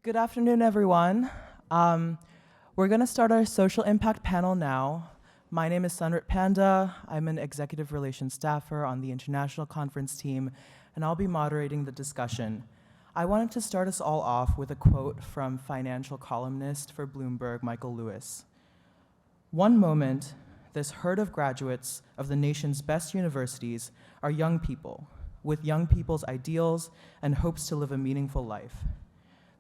Good afternoon, everyone. We're going to start our social impact panel now. My name is Sunrit Panda. I'm an executive relations staffer on the international conference team, and I'll be moderating the discussion. I wanted to start us all off with a quote from financial columnist for Bloomberg, Michael Lewis. "One moment, this herd of graduates of the nation's best universities are young people, with young people's ideals and hopes to live a meaningful life.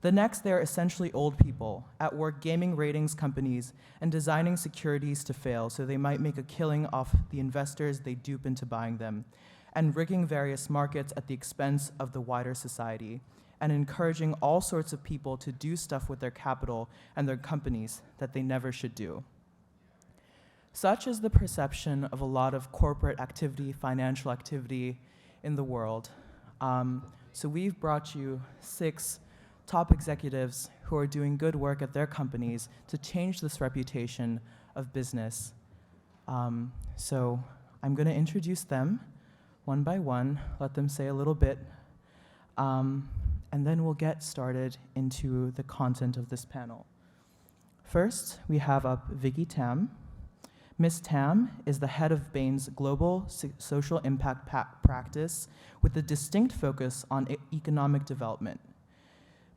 The next, they're essentially old people, at work gaming ratings companies and designing securities to fail so they might make a killing off the investors they dupe into buying them, and rigging various markets at the expense of the wider society, and encouraging all sorts of people to do stuff with their capital and their companies that they never should do." Such is the perception of a lot of corporate activity, financial activity in the world. So we've brought you 6 top executives who are doing good work at their companies to change this reputation of business. So I'm going to introduce them one by one, let them say a little bit, and then we'll get started into the content of this panel. First, we have up Vikki Tam. Ms. Tam is the head of Bain's global social impact practice with a distinct focus on economic development.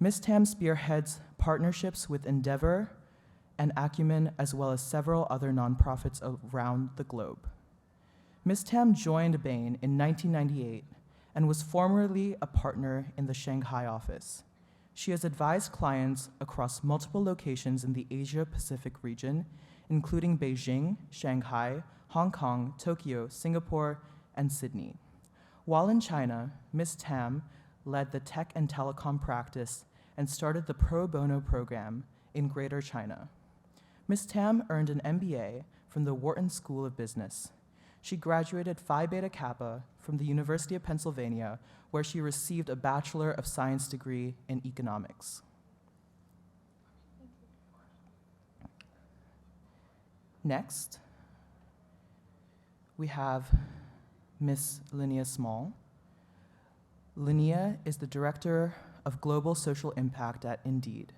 Ms. Tam spearheads partnerships with Endeavor and Acumen, as well as several other nonprofits around the globe. Ms. Tam joined Bain in 1998 and was formerly a partner in the Shanghai office. She has advised clients across multiple locations in the Asia-Pacific region, including Beijing, Shanghai, Hong Kong, Tokyo, Singapore, and Sydney. While in China, Ms. Tam led the tech and telecom practice and started the pro bono program in Greater China. Ms. Tam earned an MBA from the Wharton School of Business. She graduated Phi Beta Kappa from the University of Pennsylvania, where she received a Bachelor of Science degree in economics. Next, we have Ms. Lannia Small. Lannia is the Director of Global Social Impact at Indeed.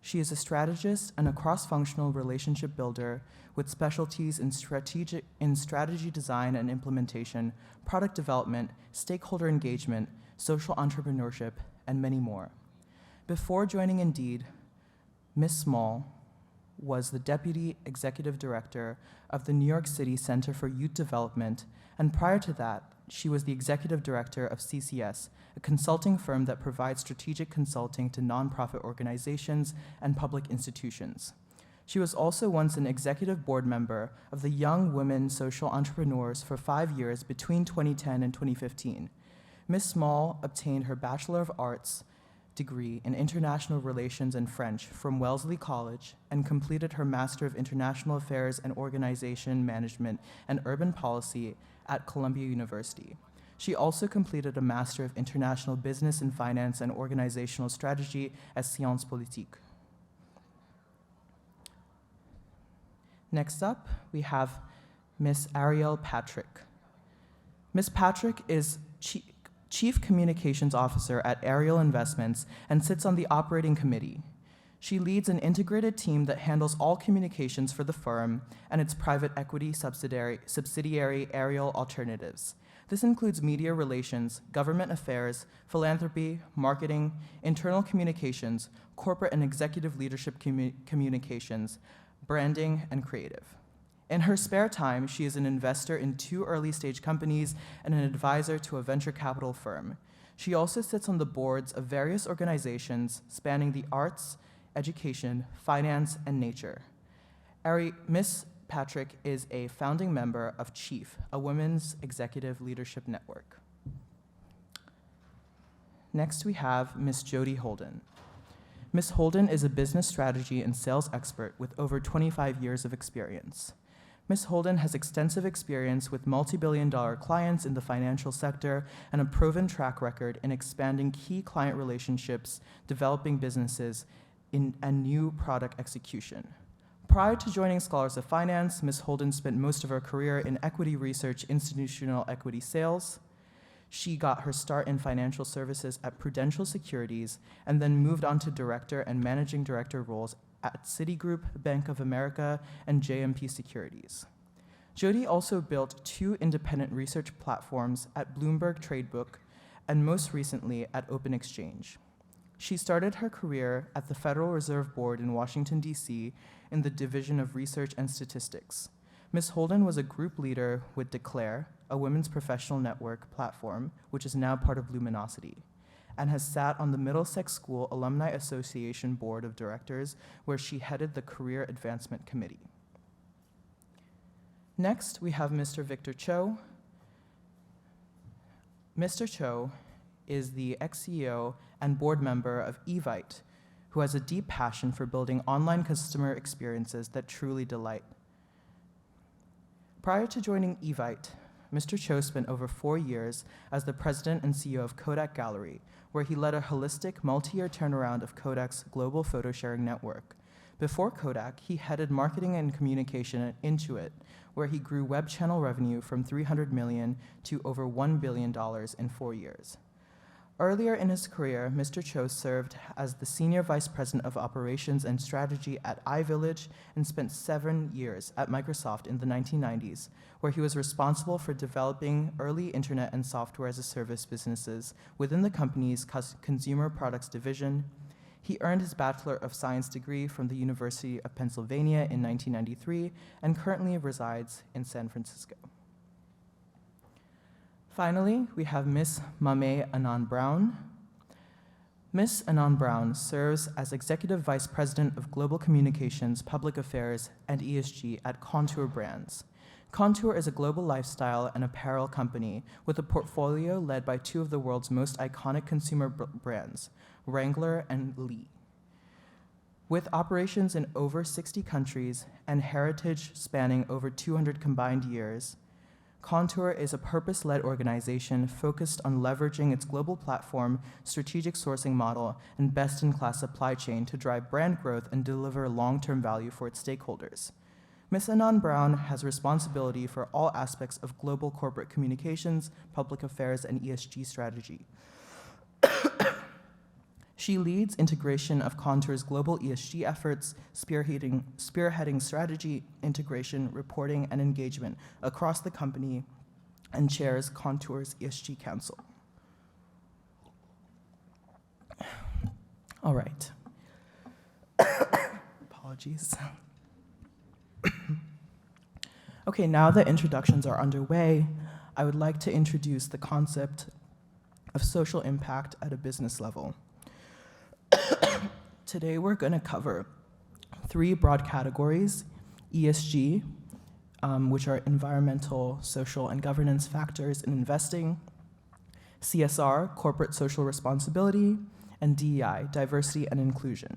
She is a strategist and a cross-functional relationship builder with specialties in strategy design and implementation, product development, stakeholder engagement, social entrepreneurship, and many more. Before joining Indeed, Ms. Small was the Deputy Executive Director of the New York City Center for Youth Development, and prior to that, she was the Executive Director of CCS, a consulting firm that provides strategic consulting to nonprofit organizations and public institutions. She was also once an executive board member of the Young Women Social Entrepreneurs for 5 years between 2010 and 2015. Ms. Small obtained her Bachelor of Arts degree in International Relations and French from Wellesley College and completed her Master of International Affairs and Organization Management and Urban Policy at Columbia University. She also completed a Master of International Business and Finance and Organizational Strategy at Sciences Politiques. Next up, we have Ms. Arielle Patrick. Ms. Patrick is Chief Communications Officer at Ariel Investments and sits on the operating committee. She leads an integrated team that handles all communications for the firm and its private equity subsidiary Ariel Alternatives. This includes media relations, government affairs, philanthropy, marketing, internal communications, corporate and executive leadership communications, branding, and creative. In her spare time, she is an investor in 2 early-stage companies and an advisor to a venture capital firm. She also sits on the boards of various organizations spanning the arts, education, finance, and nature. Ms. Patrick is a founding member of CHIEF, a women's executive leadership network. Next, we have Ms. Jody Holden. Ms. Holden is a business strategy and sales expert with over 25 years of experience. Ms. Holden has extensive experience with multi-billion-dollar clients in the financial sector and a proven track record in expanding key client relationships, developing businesses, and new product execution. Prior to joining Scholars of Finance, Ms. Holden spent most of her career in equity research, institutional equity sales. She got her start in financial services at Prudential Securities and then moved on to director and managing director roles at Citigroup, Bank of America, and JMP Securities. Jody also built 2 independent research platforms at Bloomberg Tradebook and most recently at Open Exchange. She started her career at the Federal Reserve Board in Washington, D.C. in the Division of Research and Statistics. Ms. Holden was a group leader with Declare, a women's professional network platform, which is now part of Luminosity, and has sat on the Middlesex School Alumni Association Board of Directors, where she headed the Career Advancement Committee. Next, we have Mr. Victor Cho. Mr. Cho is the ex-CEO and board member of Evite, who has a deep passion for building online customer experiences that truly delight. Prior to joining Evite, Mr. Cho spent over 4 years as the president and CEO of Kodak Gallery, where he led a holistic, multi-year turnaround of Kodak's global photo sharing network. Before Kodak, he headed marketing and communication at Intuit, where he grew web channel revenue from $300 million to over $1 billion in 4 years. Earlier in his career, Mr. Cho served as the Senior Vice President of Operations and Strategy at iVillage and spent 7 years at Microsoft in the 1990s, where he was responsible for developing early internet and software as a service businesses within the company's consumer products division. He earned his Bachelor of Science degree from the University of Pennsylvania in 1993 and currently resides in San Francisco. Finally, we have Ms. Mame Annan-Brown. Ms. Annan-Brown serves as Executive Vice President of Global Communications, Public Affairs, and ESG at Kontoor Brands. Kontoor is a global lifestyle and apparel company with a portfolio led by 2 of the world's most iconic consumer brands, Wrangler and Lee. With operations in over 60 countries and heritage spanning over 200 combined years, Kontoor is a purpose-led organization focused on leveraging its global platform, strategic sourcing model, and best-in-class supply chain to drive brand growth and deliver long-term value for its stakeholders. Ms. Annan-Brown has responsibility for all aspects of global corporate communications, public affairs, and ESG strategy. She leads integration of Kontoor's global ESG efforts, spearheading strategy, integration, reporting, and engagement across the company, and chairs Kontoor's ESG Council. All right. Apologies. Okay, now that introductions are underway, I would like to introduce the concept of social impact at a business level. Today, we're going to cover 3 broad categories: ESG, which are environmental, social, and governance factors in investing; CSR, corporate social responsibility; and DEI, diversity and inclusion.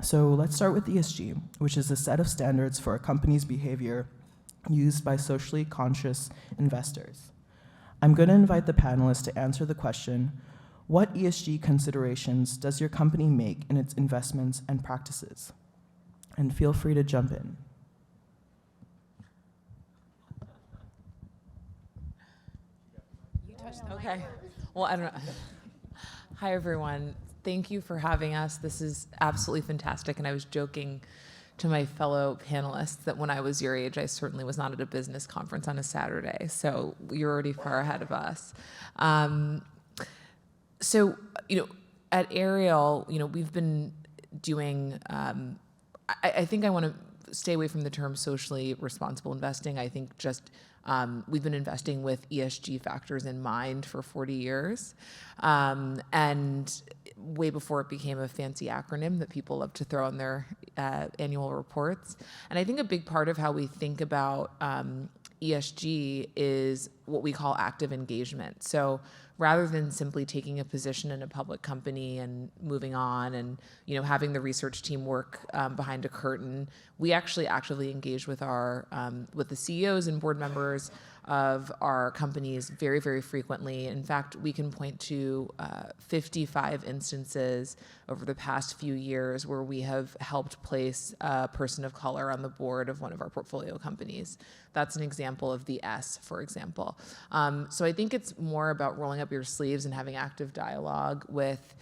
So let's start with ESG, which is a set of standards for a company's behavior used by socially conscious investors. I'm going to invite the panelists to answer the question, what ESG considerations does your company make in its investments and practices? And feel free to jump in. You touched the Okay. Well, I don't know. Hi, everyone. Thank you for having us. This is absolutely fantastic. And I was joking to my fellow panelists that when I was your age, I certainly was not at a business conference on a Saturday. So you're already far ahead of us. So, at Ariel, we've been doing, I think I want to stay away from the term socially responsible investing. I think just we've been investing with ESG factors in mind for 40 years. And way before it became a fancy acronym that people love to throw on their annual reports. And I think a big part of how we think about ESG is what we call active engagement. So rather than simply taking a position in a public company and moving on and having the research team work behind a curtain, we actually actively engage with our with the CEOs and board members, of our companies very, very frequently. In fact, we can point to 55 instances over the past few years where we have helped place a person of color on the board of one of our portfolio companies. That's an example of the S, for example. So I think it's more about rolling up your sleeves and having active dialogue with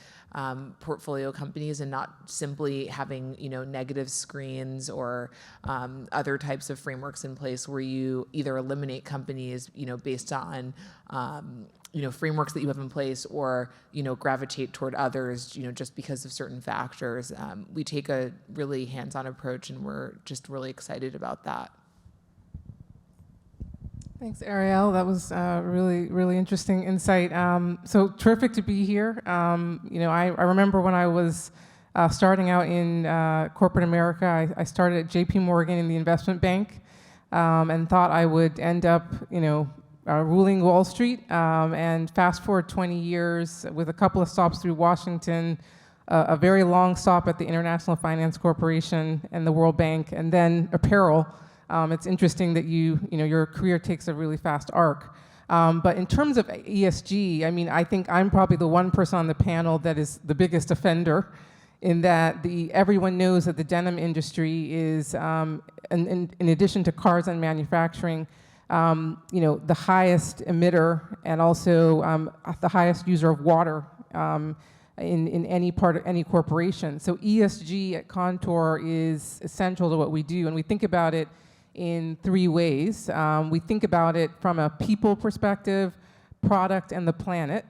portfolio companies and not simply having negative screens or other types of frameworks in place where you either eliminate companies based on frameworks that you have in place or gravitate toward others just because of certain factors. We take a really hands-on approach, and we're just really excited about that. Thanks, Arielle. That was really, really interesting insight. So terrific to be here. I remember when I was starting out in corporate America, I started at JP Morgan in the investment bank and thought I would end up, ruling Wall Street. And fast forward 20 years with a couple of stops through Washington, a very long stop at the International Finance Corporation and the World Bank, and then apparel. It's interesting that your career takes a really fast arc. But in terms of ESG, I think I'm probably the one person on the panel that is the biggest offender in that everyone knows that the denim industry is, in addition to cars and manufacturing, the highest emitter and also the highest user of water in any part of any corporation. So ESG at Kontoor is essential to what we do, and we think about it in three ways. We think about it from a people perspective, product, and the planet.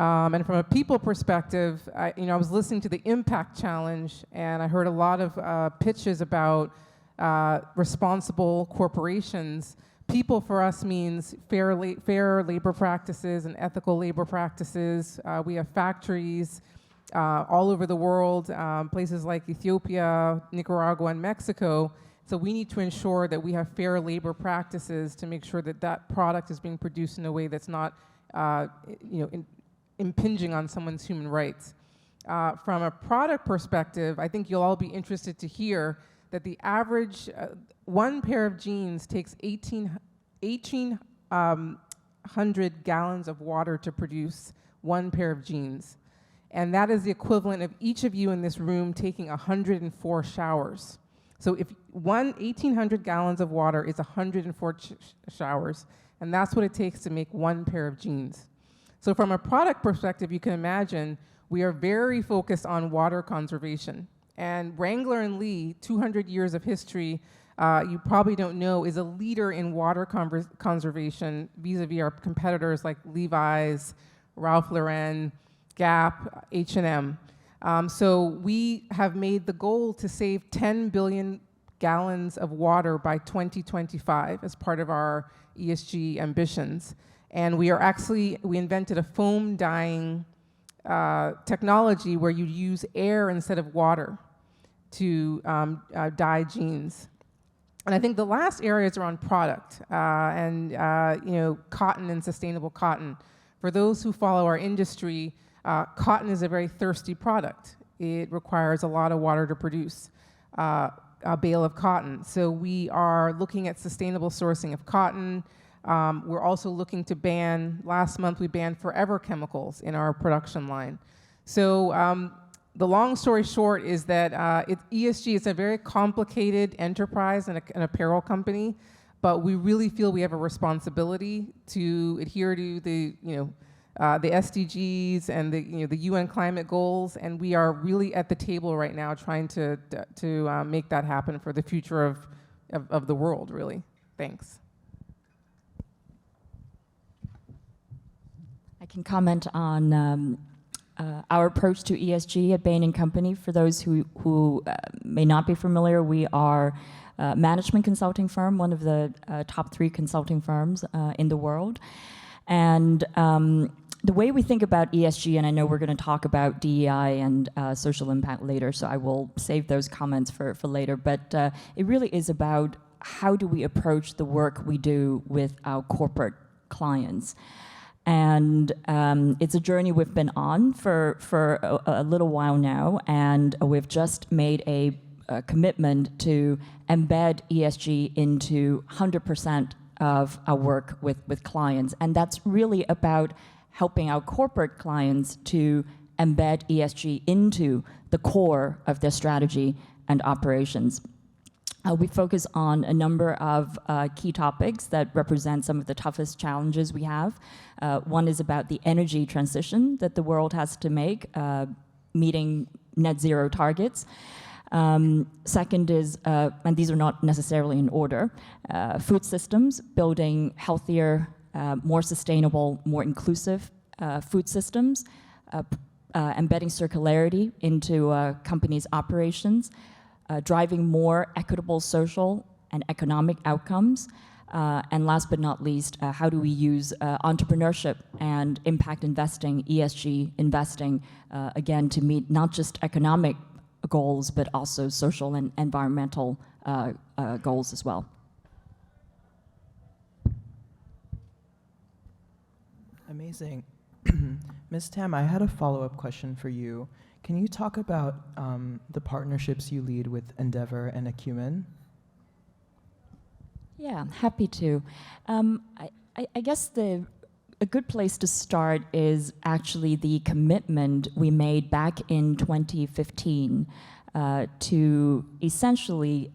And from a people perspective, I was listening to the Impact Challenge, and I heard a lot of pitches about responsible corporations. People for us means fair labor practices and ethical labor practices. We have factories all over the world, places like Ethiopia, Nicaragua, and Mexico. So we need to ensure that we have fair labor practices to make sure that that product is being produced in a way that's not, impinging on someone's human rights. From a product perspective, I think you'll all be interested to hear that the average one pair of jeans takes 1,800 gallons of water to produce one pair of jeans. And that is the equivalent of each of you in this room taking 104 showers. So if 1,800 gallons of water is 104 showers, and that's what it takes to make one pair of jeans. So from a product perspective, you can imagine we are very focused on water conservation. And Wrangler and Lee, 200 years of history, you probably don't know, is a leader in water conservation vis-a-vis our competitors like Levi's, Ralph Lauren, Gap, H&M. So we have made the goal to save 10 billion gallons of water by 2025 as part of our ESG ambitions. And we invented a foam dyeing technology where you use air instead of water to dye jeans. And I think the last area is around product and cotton and sustainable cotton. For those who follow our industry, cotton is a very thirsty product. It requires a lot of water to produce a bale of cotton. So we are looking at sustainable sourcing of cotton. We're also looking to last month we banned forever chemicals in our production line. So the long story short is that ESG is a very complicated enterprise and an apparel company, but we really feel we have a responsibility to adhere to the SDGs and the UN climate goals, and we are really at the table right now trying to make that happen for the future of the world, really. Thanks. I can comment on our approach to ESG at Bain & Company. For those who may not be familiar, we are a management consulting firm, one of the top 3 consulting firms in the world. And the way we think about ESG, and I know we're going to talk about DEI and social impact later, so I will save those comments for later, but it really is about how do we approach the work we do with our corporate clients. And it's a journey we've been on for a little while now, and we've just made a commitment to embed ESG into 100% of our work with clients. And that's really about helping our corporate clients to embed ESG into the core of their strategy and operations. We focus on a number of key topics that represent some of the toughest challenges we have. One is about the energy transition that the world has to make, meeting net zero targets. Second is, and these are not necessarily in order, food systems, building healthier, more sustainable, more inclusive food systems, embedding circularity into companies' operations, driving more equitable social and economic outcomes, and last but not least, how do we use entrepreneurship and impact investing, ESG investing, again, to meet not just economic goals, but also social and environmental goals as well. Amazing. Ms. Tam, I had a follow-up question for you. Can you talk about the partnerships you lead with Endeavor and Acumen? Yeah, happy to. I guess a good place to start is actually the commitment we made back in 2015 to essentially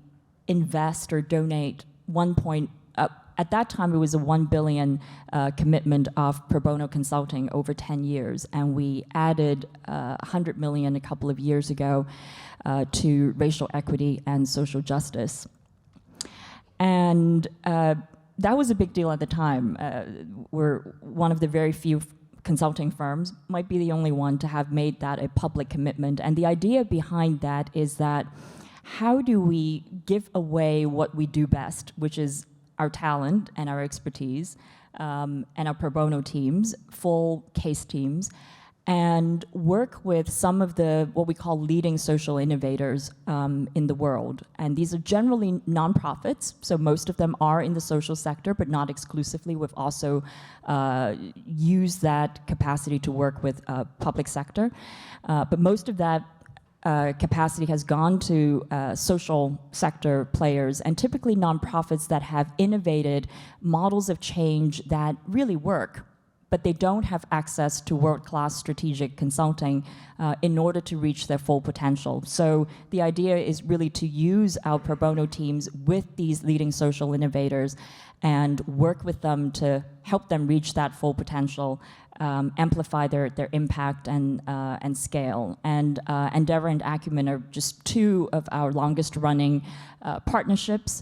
invest or donate at that time, it was a $1 billion commitment of pro bono consulting over 10 years, and we added $100 million a couple of years ago to racial equity and social justice. And that was a big deal at the time. We're one of the very few consulting firms, might be the only one to have made that a public commitment. And the idea behind that is that how do we give away what we do best, which is our talent and our expertise, and our pro bono teams, full case teams, and work with some of the, what we call leading social innovators in the world. And these are generally nonprofits, so most of them are in the social sector, but not exclusively. We've also used that capacity to work with public sector. But most of that capacity has gone to social sector players, and typically nonprofits that have innovated models of change that really work, but they don't have access to world-class strategic consulting in order to reach their full potential. So the idea is really to use our pro bono teams with these leading social innovators and work with them to help them reach that full potential, amplify their impact and scale. And Endeavor and Acumen are just two of our longest running partnerships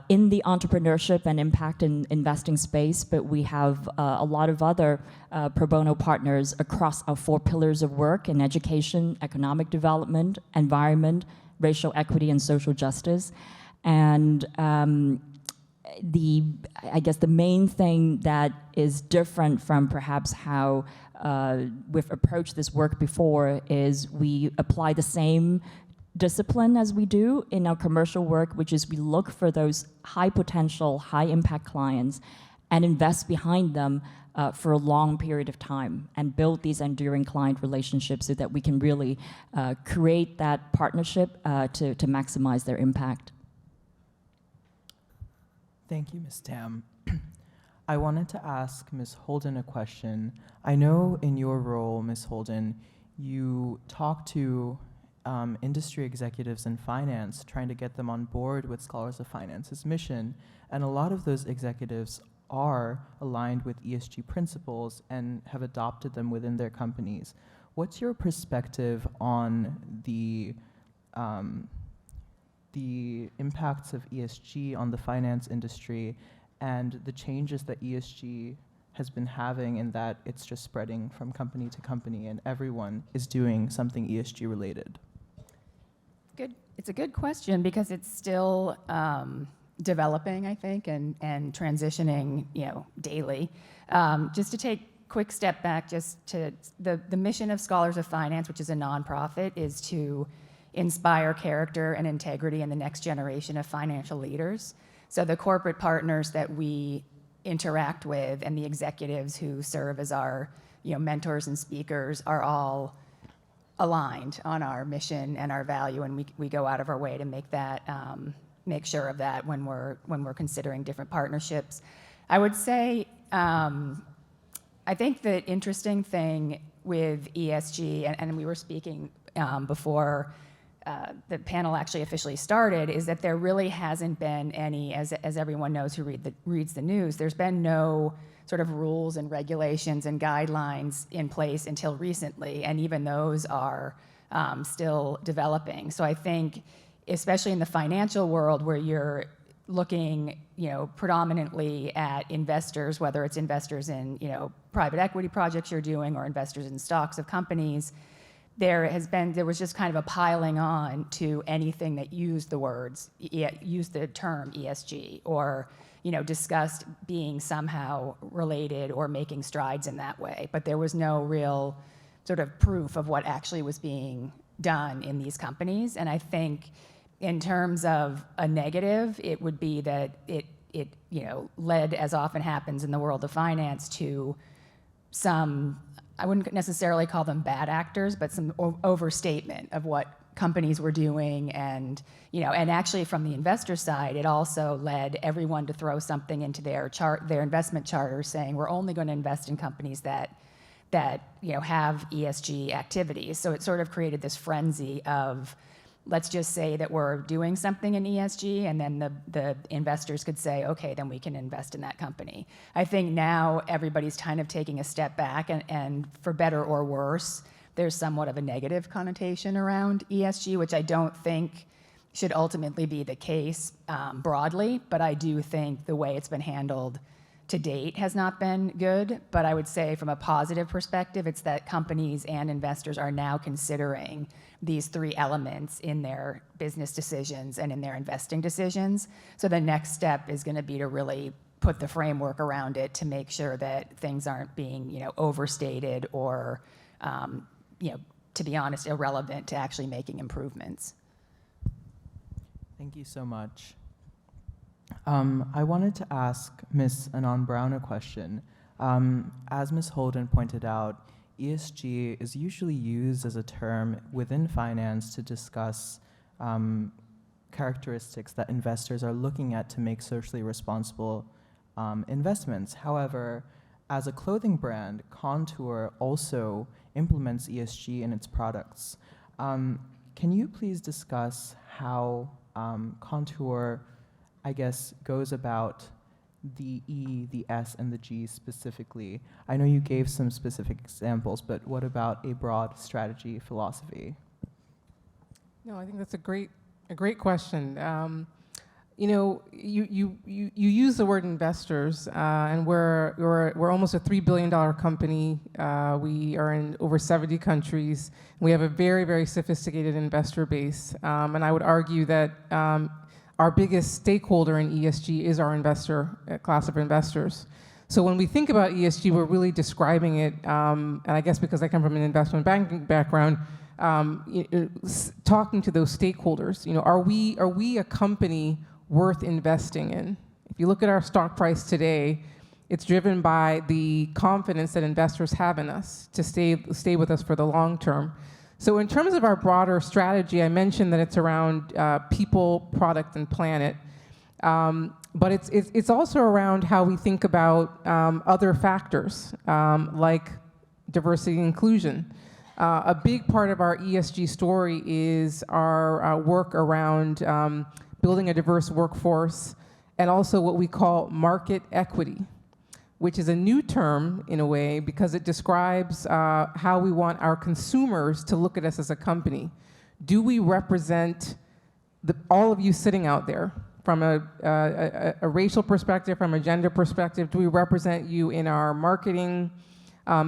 in the entrepreneurship and impact in investing space, but we have a lot of other pro bono partners across our 4 pillars of work in education, economic development, environment, racial equity, and social justice. And I guess the main thing that is different from perhaps how we've approached this work before is we apply the same discipline as we do in our commercial work, which is we look for those high potential, high impact clients and invest behind them for a long period of time and build these enduring client relationships so that we can really create that partnership to maximize their impact. Thank you, Ms. Tam. I wanted to ask Ms. Holden a question. I know in your role, Ms. Holden, you talk to industry executives in finance, trying to get them on board with Scholars of Finance's mission, and a lot of those executives are aligned with ESG principles and have adopted them within their companies. What's your perspective on the impacts of ESG on the finance industry and the changes that ESG has been having in that it's just spreading from company to company and everyone is doing something ESG related? Good. It's a good question because it's still developing, I think, and transitioning, daily. Just to take a quick step back, just to the mission of Scholars of Finance, which is a nonprofit, is to inspire character and integrity in the next generation of financial leaders. So the corporate partners that we interact with and the executives who serve as our mentors and speakers are all aligned on our mission and our value, and we go out of our way to make that make sure of that when we're considering different partnerships. I would say I think the interesting thing with ESG, and we were speaking before the panel actually officially started, is that there really hasn't been any, as everyone knows who reads the news, there's been no sort of rules and regulations and guidelines in place until recently, and even those are still developing. So I think, especially in the financial world where you're looking, predominantly at investors, whether it's investors in, private equity projects you're doing or investors in stocks of companies, there was just kind of a piling on to anything that used the term ESG or, discussed being somehow related or making strides in that way. But there was no real sort of proof of what actually was being done in these companies. And I think in terms of a negative, it would be that it led, as often happens in the world of finance, to some, I wouldn't necessarily call them bad actors, but some overstatement of what companies were doing. And, and actually from the investor side, it also led everyone to throw something into their investment charter saying, we're only going to invest in companies that have ESG activities. So it sort of created this frenzy of, let's just say that we're doing something in ESG, and then the investors could say, okay, then we can invest in that company. I think now everybody's kind of taking a step back, and for better or worse, there's somewhat of a negative connotation around ESG, which I don't think should ultimately be the case broadly, but I do think the way it's been handled to date has not been good. But I would say from a positive perspective, it's that companies and investors are now considering these three elements in their business decisions and in their investing decisions. So the next step is going to be to really put the framework around it to make sure that things aren't being, overstated or, to be honest, irrelevant to actually making improvements. Thank you so much. I wanted to ask Ms. Annan-Brown a question. As Ms. Holden pointed out, ESG is usually used as a term within finance to discuss characteristics that investors are looking at to make socially responsible investments. However, as a clothing brand, Kontoor also implements ESG in its products. Can you please discuss how Kontoor, I guess, goes about the E, the S, and the G specifically? I know you gave some specific examples, but what about a broad strategy philosophy? No, I think that's a great question. You use the word investors, and we're almost a $3 billion company. We are in over 70 countries. We have a very, very sophisticated investor base, and I would argue that our biggest stakeholder in ESG is our investor class of investors. So when we think about ESG, we're really describing it, and I guess because I come from an investment banking background, talking to those stakeholders. Are we a company worth investing in? If you look at our stock price today, it's driven by the confidence that investors have in us to stay with us for the long term. So in terms of our broader strategy, I mentioned that it's around people, product, and planet. But it's also around how we think about other factors like diversity and inclusion. A big part of our ESG story is our work around building a diverse workforce and also what we call market equity, which is a new term in a way because it describes how we want our consumers to look at us as a company. Do we represent all of you sitting out there from a racial perspective, from a gender perspective? Do we represent you in our marketing?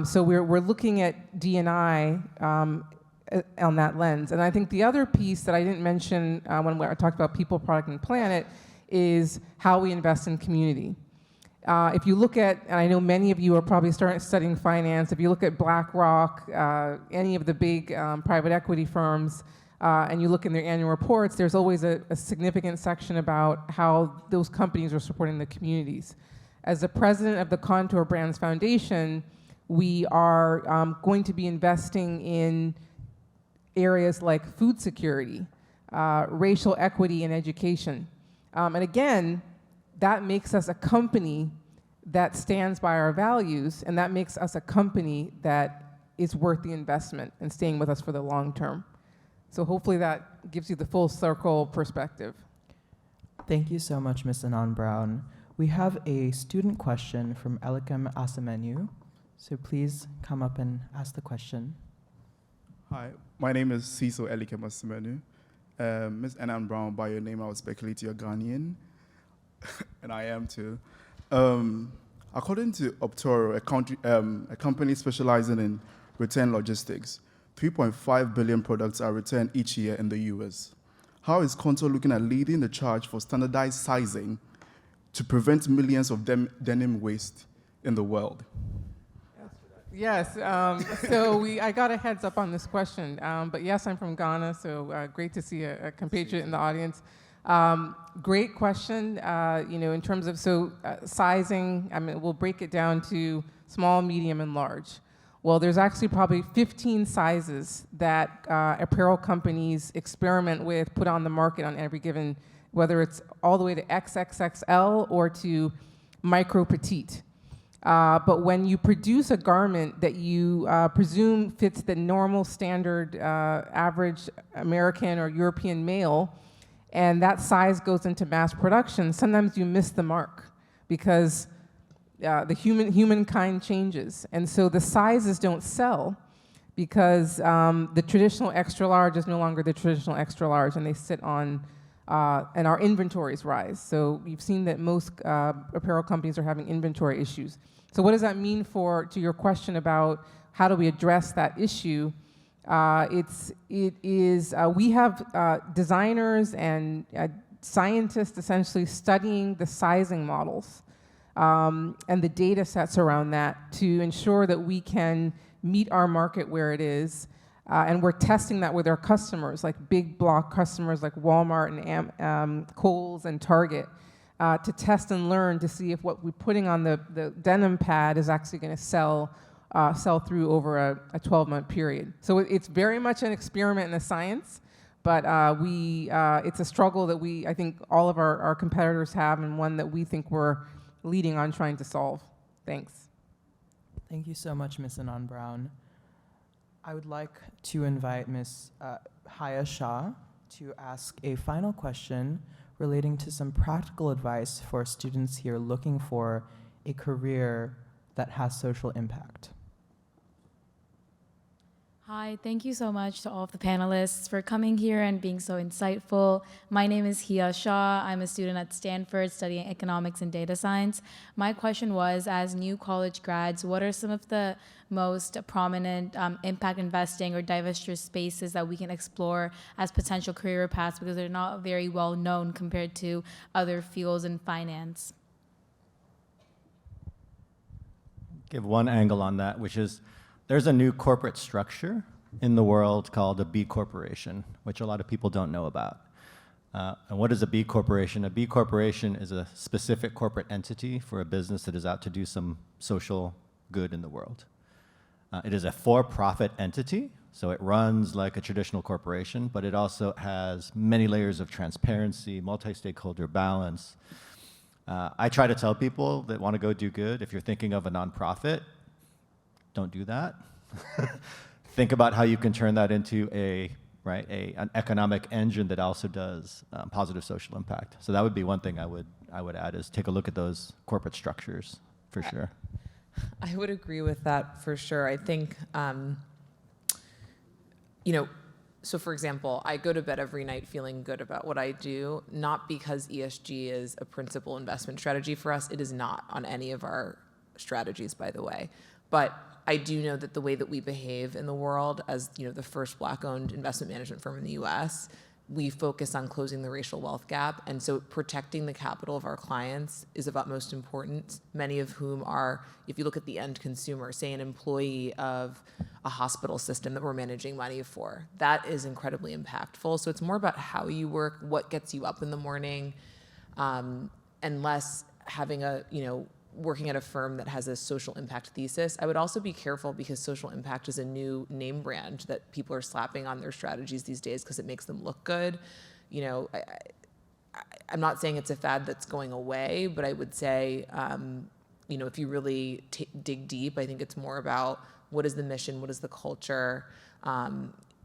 So we're looking at D&I on that lens. And I think the other piece that I didn't mention when I talked about people, product, and planet is how we invest in community. If you look at, and I know many of you are probably studying finance, if you look at BlackRock, any of the big private equity firms, and you look in their annual reports, there's always a significant section about how those companies are supporting the communities. As the president of the Kontoor Brands Foundation, we are going to be investing in areas like food security, racial equity in education. And again, that makes us a company that stands by our values, and that makes us a company that is worth the investment and staying with us for the long term. So hopefully that gives you the full circle perspective. Thank you so much, Ms. Annan-Brown. We have a student question from Elikem Asamenu. So please come up and ask the question. Hi, my name is Cecil Elikem Asamenu. Ms. Annan-Brown, by your name, I would speculate you're Ghanaian, and I am too. According to Optoro, a company specializing in return logistics, 3.5 billion products are returned each year in the US. How is Kontoor looking at leading the charge for standardized sizing to prevent millions of denim waste in the world? Yes, so I got a heads up on this question, but yes, I'm from Ghana, so great to see a compatriot in the audience. Great question, in terms of, sizing, I mean, we'll break it down to small, medium, and large. Well, there's actually probably 15 sizes that apparel companies experiment with, put on the market on every given, whether it's all the way to XXXL or to micro petite. But when you produce a garment that you presume fits the normal standard average American or European male, and that size goes into mass production, sometimes you miss the mark because the humankind changes. And so the sizes don't sell because the traditional extra large is no longer the traditional extra large, and they sit on, and our inventories rise. So you've seen that most apparel companies are having inventory issues. So what does that mean to your question about how do we address that issue? We have designers and scientists essentially studying the sizing models and the data sets around that to ensure that we can meet our market where it is. And we're testing that with our customers, like big block customers like Walmart and Kohl's and Target, to test and learn to see if what we're putting on the denim pad is actually going to sell through over a 12-month period. So it's very much an experiment and a science, but it's a struggle that I think all of our competitors have, and one that we think we're leading on trying to solve. Thanks. Thank you so much, Ms. Annan-Brown. I would like to invite Ms. Haya Shah to ask a final question relating to some practical advice for students here looking for a career that has social impact. Hi, thank you so much to all of the panelists for coming here and being so insightful. My name is Hia Shah. I'm a student at Stanford studying economics and data science. My question was, as new college grads, what are some of the most prominent impact investing or divestiture spaces that we can explore as potential career paths, because they're not very well known compared to other fields in finance? Give one angle on that, which is there's a new corporate structure in the world called a B corporation, which a lot of people don't know about. And what is a B corporation? A B corporation is a specific corporate entity for a business that is out to do some social good in the world. It is a for-profit entity, so it runs like a traditional corporation, but it also has many layers of transparency, multi-stakeholder balance. I try to tell people that want to go do good, if you're thinking of a nonprofit, don't do that. Think about how you can turn that into an economic engine that also does positive social impact. So that would be one thing I would add, is take a look at those corporate structures for sure. I would agree with that for sure. I think, so for example, I go to bed every night feeling good about what I do, not because ESG is a principal investment strategy for us. It is not on any of our strategies, by the way. But I do know that the way that we behave in the world as, the first Black-owned investment management firm in the US, we focus on closing the racial wealth gap. And so protecting the capital of our clients is of utmost importance, many of whom are, if you look at the end consumer, say an employee of a hospital system that we're managing money for, that is incredibly impactful. So it's more about how you work, what gets you up in the morning, and less having working at a firm that has a social impact thesis. I would also be careful, because social impact is a new name brand that people are slapping on their strategies these days because it makes them look good. I'm not saying it's a fad that's going away, but I would say, if you really dig deep, I think it's more about what is the mission, what is the culture.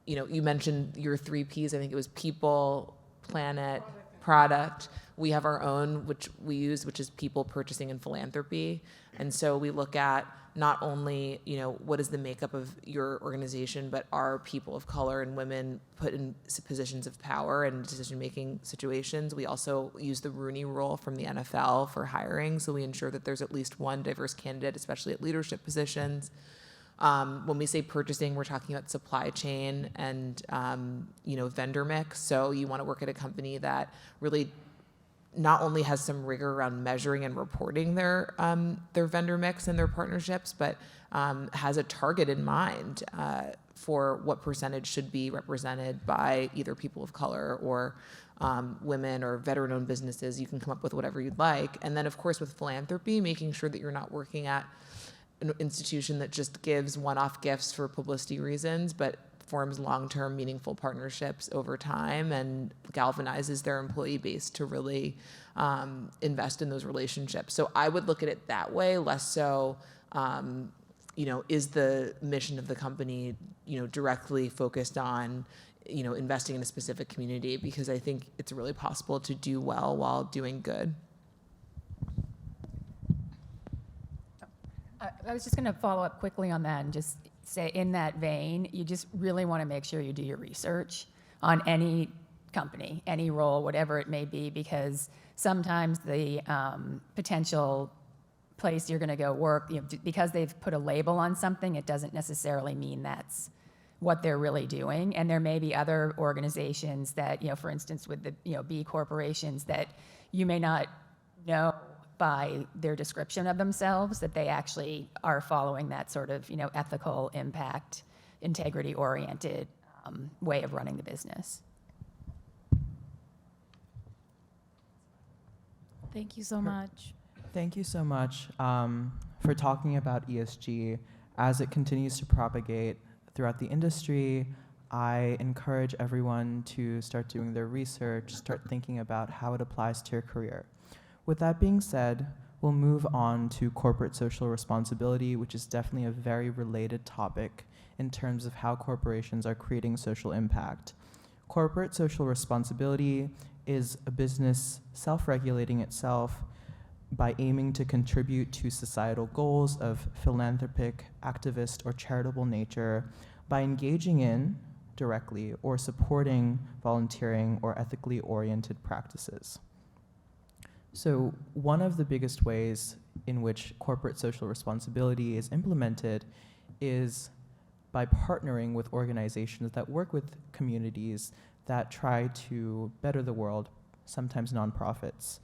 You mentioned your 3 Ps. I think it was people, planet, product. We have our own, which we use, which is people, purchasing, and philanthropy. And so we look at not only, what is the makeup of your organization, but are people of color and women put in positions of power and decision-making situations. We also use the Rooney Rule from the NFL for hiring, so we ensure that there's at least one diverse candidate, especially at leadership positions. When we say purchasing, we're talking about supply chain and, vendor mix. So you want to work at a company that really not only has some rigor around measuring and reporting their vendor mix and their partnerships, but has a target in mind for what percentage should be represented by either people of color or women or veteran-owned businesses. You can come up with whatever you'd like. And then, of course, with philanthropy, making sure that you're not working at an institution that just gives one-off gifts for publicity reasons, but forms long-term meaningful partnerships over time and galvanizes their employee base to really invest in those relationships. So I would look at it that way, less so, is the mission of the company, directly focused on, investing in a specific community, because I think it's really possible to do well while doing good. I was just going to follow up quickly on that and just say, in that vein, you just really want to make sure you do your research on any company, any role, whatever it may be, because sometimes the potential place you're going to go work, because they've put a label on something, it doesn't necessarily mean that's what they're really doing. And there may be other organizations that, for instance, with the B corporations, that you may not know by their description of themselves that they actually are following that sort of, ethical, impact, integrity-oriented way of running the business. Thank you so much. Thank you so much for talking about ESG. As it continues to propagate throughout the industry, I encourage everyone to start doing their research, start thinking about how it applies to your career. With that being said, we'll move on to corporate social responsibility, which is definitely a very related topic in terms of how corporations are creating social impact. Corporate social responsibility is a business self-regulating itself by aiming to contribute to societal goals of philanthropic, activist, or charitable nature by engaging in, directly, or supporting volunteering or ethically oriented practices. So one of the biggest ways in which corporate social responsibility is implemented is by partnering with organizations that work with communities that try to better the world, sometimes nonprofits.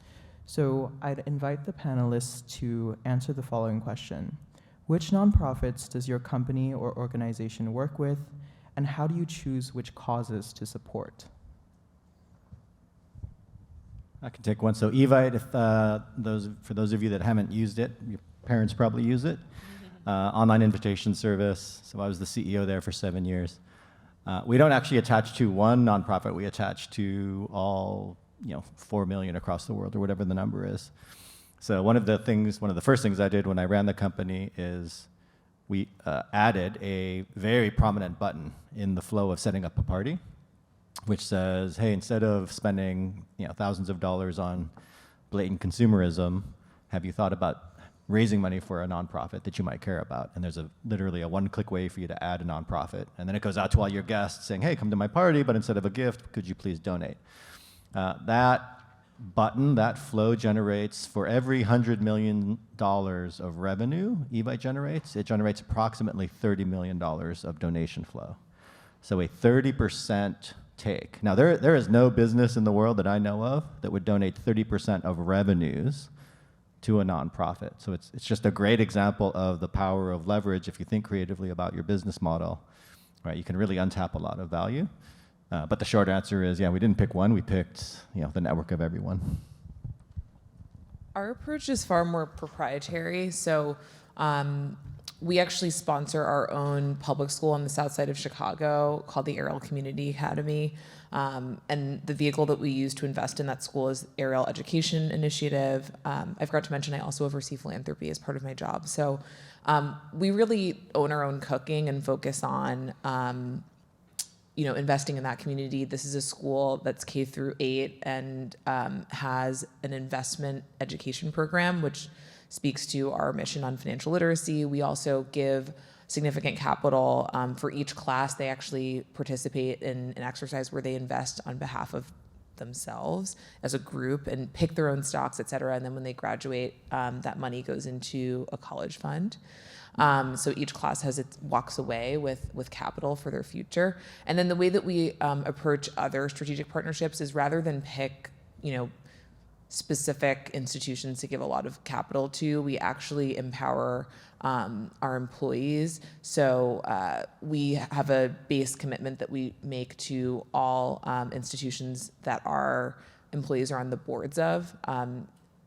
So I'd invite the panelists to answer the following question. Which nonprofits does your company or organization work with, and how do you choose which causes to support? I can take one. So Evite, for those of you that haven't used it, your parents probably use it. Online invitation service. So I was the CEO there for 7 years. We don't actually attach to one nonprofit. We attach to all, 4 million across the world, or whatever the number is. So one of the first things I did when I ran the company is we added a very prominent button in the flow of setting up a party, which says, hey, instead of spending thousands of dollars on blatant consumerism, have you thought about raising money for a nonprofit that you might care about? And there's literally a one-click way for you to add a nonprofit. And then it goes out to all your guests saying, hey, come to my party, but instead of a gift, could you please donate? That button, that flow generates, for every $100 million of revenue Evite generates, it generates approximately $30 million of donation flow. So a 30% take. Now, there is no business in the world that I know of that would donate 30% of revenues to a nonprofit. So it's just a great example of the power of leverage. If you think creatively about your business model, right, you can really untap a lot of value. But the short answer is, we didn't pick one. We picked, the network of everyone. Our approach is far more proprietary. So we actually sponsor our own public school on the south side of Chicago called the Ariel Community Academy. And the vehicle that we use to invest in that school is Ariel Education Initiative. I forgot to mention I also oversee philanthropy as part of my job. So we really own our own cooking and focus on investing in that community. This is a school that's K through 8 and has an investment education program, which speaks to our mission on financial literacy. We also give significant capital for each class. They actually participate in an exercise where they invest on behalf of themselves as a group and pick their own stocks, et cetera. And then when they graduate, that money goes into a college fund. So each class walks away with capital for their future. And then the way that we approach other strategic partnerships is rather than pick, specific institutions to give a lot of capital to, we actually empower our employees. So we have a base commitment that we make to all institutions that our employees are on the boards of.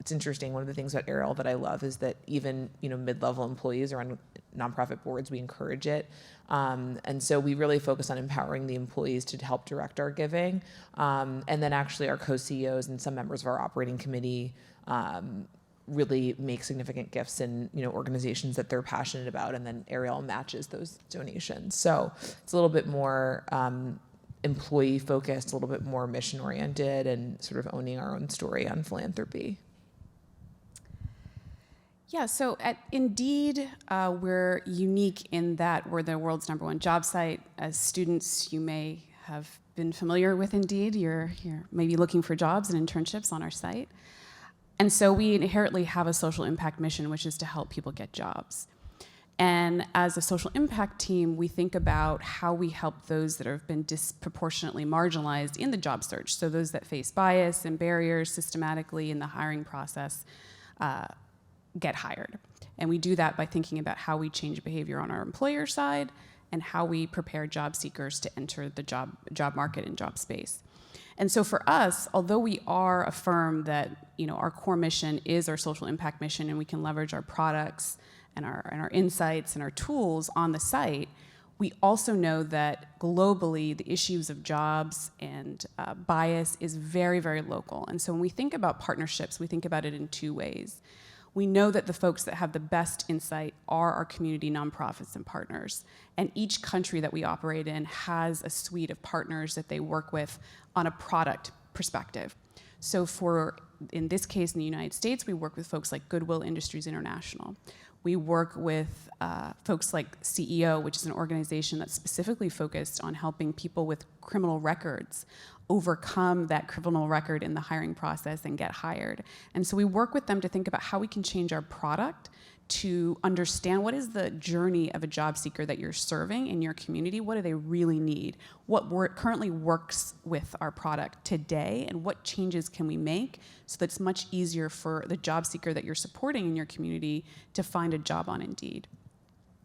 It's interesting. One of the things about Ariel that I love is that even mid-level employees are on nonprofit boards. We encourage it, and so we really focus on empowering the employees to help direct our giving. And then actually our co-CEOs and some members of our operating committee really make significant gifts in organizations that they're passionate about, and then Ariel matches those donations. So it's a little bit more employee focused, a little bit more mission oriented, and sort of owning our own story on philanthropy. Yeah, so at Indeed, we're unique in that we're the world's #1 job site. As students, you may have been familiar with Indeed. You're maybe looking for jobs and internships on our site. And so we inherently have a social impact mission, which is to help people get jobs. And as a social impact team, we think about how we help those that have been disproportionately marginalized in the job search. So those that face bias and barriers systematically in the hiring process get hired. And we do that by thinking about how we change behavior on our employer side and how we prepare job seekers to enter the job market and job space. And so for us, although we are a firm that, our core mission is our social impact mission, and we can leverage our products and our insights and our tools on the site, we also know that globally the issues of jobs and bias is very, very local. And so when we think about partnerships, we think about it in 2 ways. We know that the folks that have the best insight are our community nonprofits and partners. And each country that we operate in has a suite of partners that they work with on a product perspective. So in this case, in the United States, we work with folks like Goodwill Industries International. We work with folks like CEO, which is an organization that's specifically focused on helping people with criminal records overcome that criminal record in the hiring process and get hired. And so we work with them to think about how we can change our product to understand what is the journey of a job seeker that you're serving in your community. What do they really need? What currently works with our product today, and what changes can we make so that it's much easier for the job seeker that you're supporting in your community to find a job on Indeed.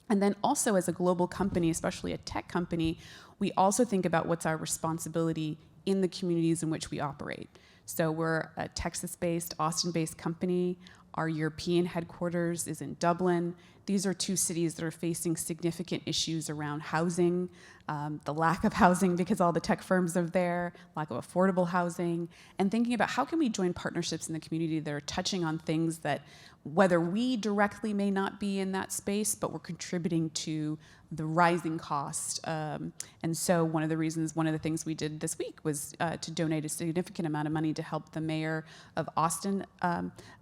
And then also as a global company, especially a tech company, we also think about what's our responsibility in the communities in which we operate. So we're a Texas-based, Austin-based company. Our European headquarters is in Dublin. These are 2 cities that are facing significant issues around housing, the lack of housing because all the tech firms are there, lack of affordable housing, and thinking about how can we join partnerships in the community that are touching on things that whether we directly may not be in that space, but we're contributing to the rising cost. And so one of the things we did this week was to donate a significant amount of money to help the mayor of Austin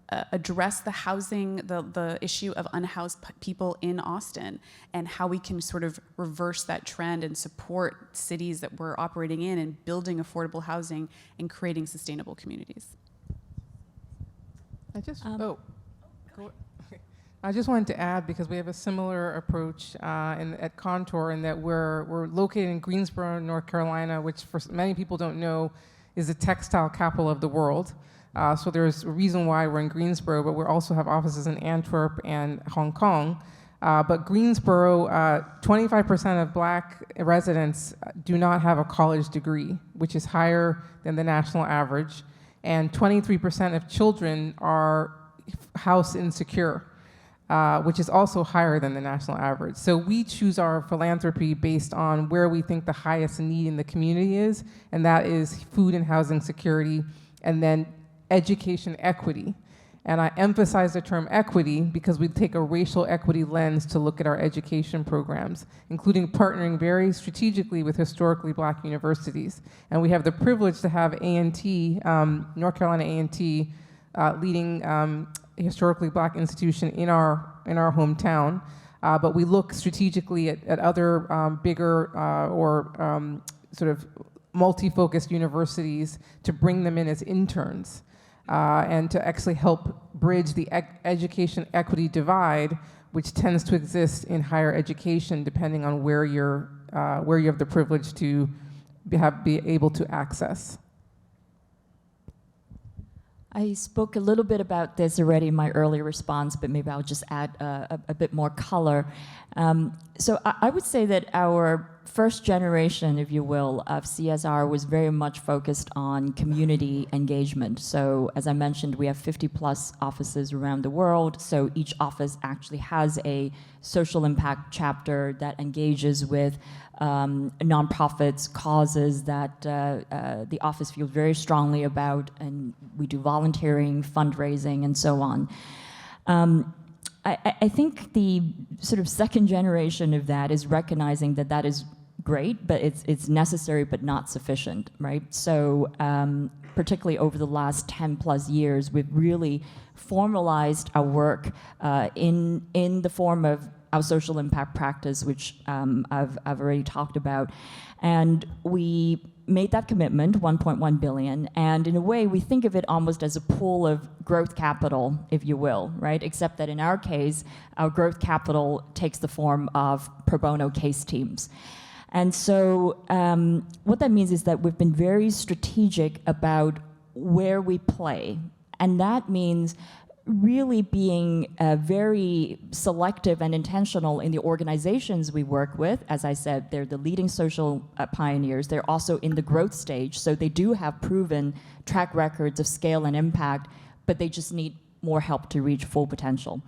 address the issue of unhoused people in Austin, and how we can sort of reverse that trend and support cities that we're operating in and building affordable housing and creating sustainable communities. I just wanted to add, because we have a similar approach at Kontoor, in that we're located in Greensboro, North Carolina, which for many people don't know is the textile capital of the world. So there's a reason why we're in Greensboro, but we also have offices in Antwerp and Hong Kong. But Greensboro, 25% of Black residents do not have a college degree, which is higher than the national average. And 23% of children are house insecure. which is also higher than the national average. So we choose our philanthropy based on where we think the highest need in the community is, and that is food and housing security, and then education equity. And I emphasize the term equity because we take a racial equity lens to look at our education programs, including partnering very strategically with historically black universities. And we have the privilege to have A&T, North Carolina A&T, leading historically black institution in our hometown. But we look strategically at other bigger or sort of multi-focused universities to bring them in as interns. And to actually help bridge the education equity divide, which tends to exist in higher education, depending on where you have the privilege to be able to access. I spoke a little bit about this already in my earlier response, but maybe I'll just add a bit more color. So I would say that our first generation, if you will, of CSR was very much focused on community engagement. So as I mentioned, we have 50+ offices around the world. So each office actually has a social impact chapter that engages with nonprofits, causes that the office feels very strongly about, and we do volunteering, fundraising, and so on. I think the sort of second generation of that is recognizing that that is great, but it's necessary but not sufficient, right? So particularly over the last 10+ years, we've really formalized our work in the form of our social impact practice, which I've already talked about. And we made that commitment, 1.1 billion, and in a way we think of it almost as a pool of growth capital, if you will, right? Except that in our case, our growth capital takes the form of pro bono case teams. And so what that means is that we've been very strategic about where we play, and that means really being very selective and intentional in the organizations we work with. As I said, they're the leading social pioneers. They're also in the growth stage, so they do have proven track records of scale and impact, but they just need more help to reach full potential.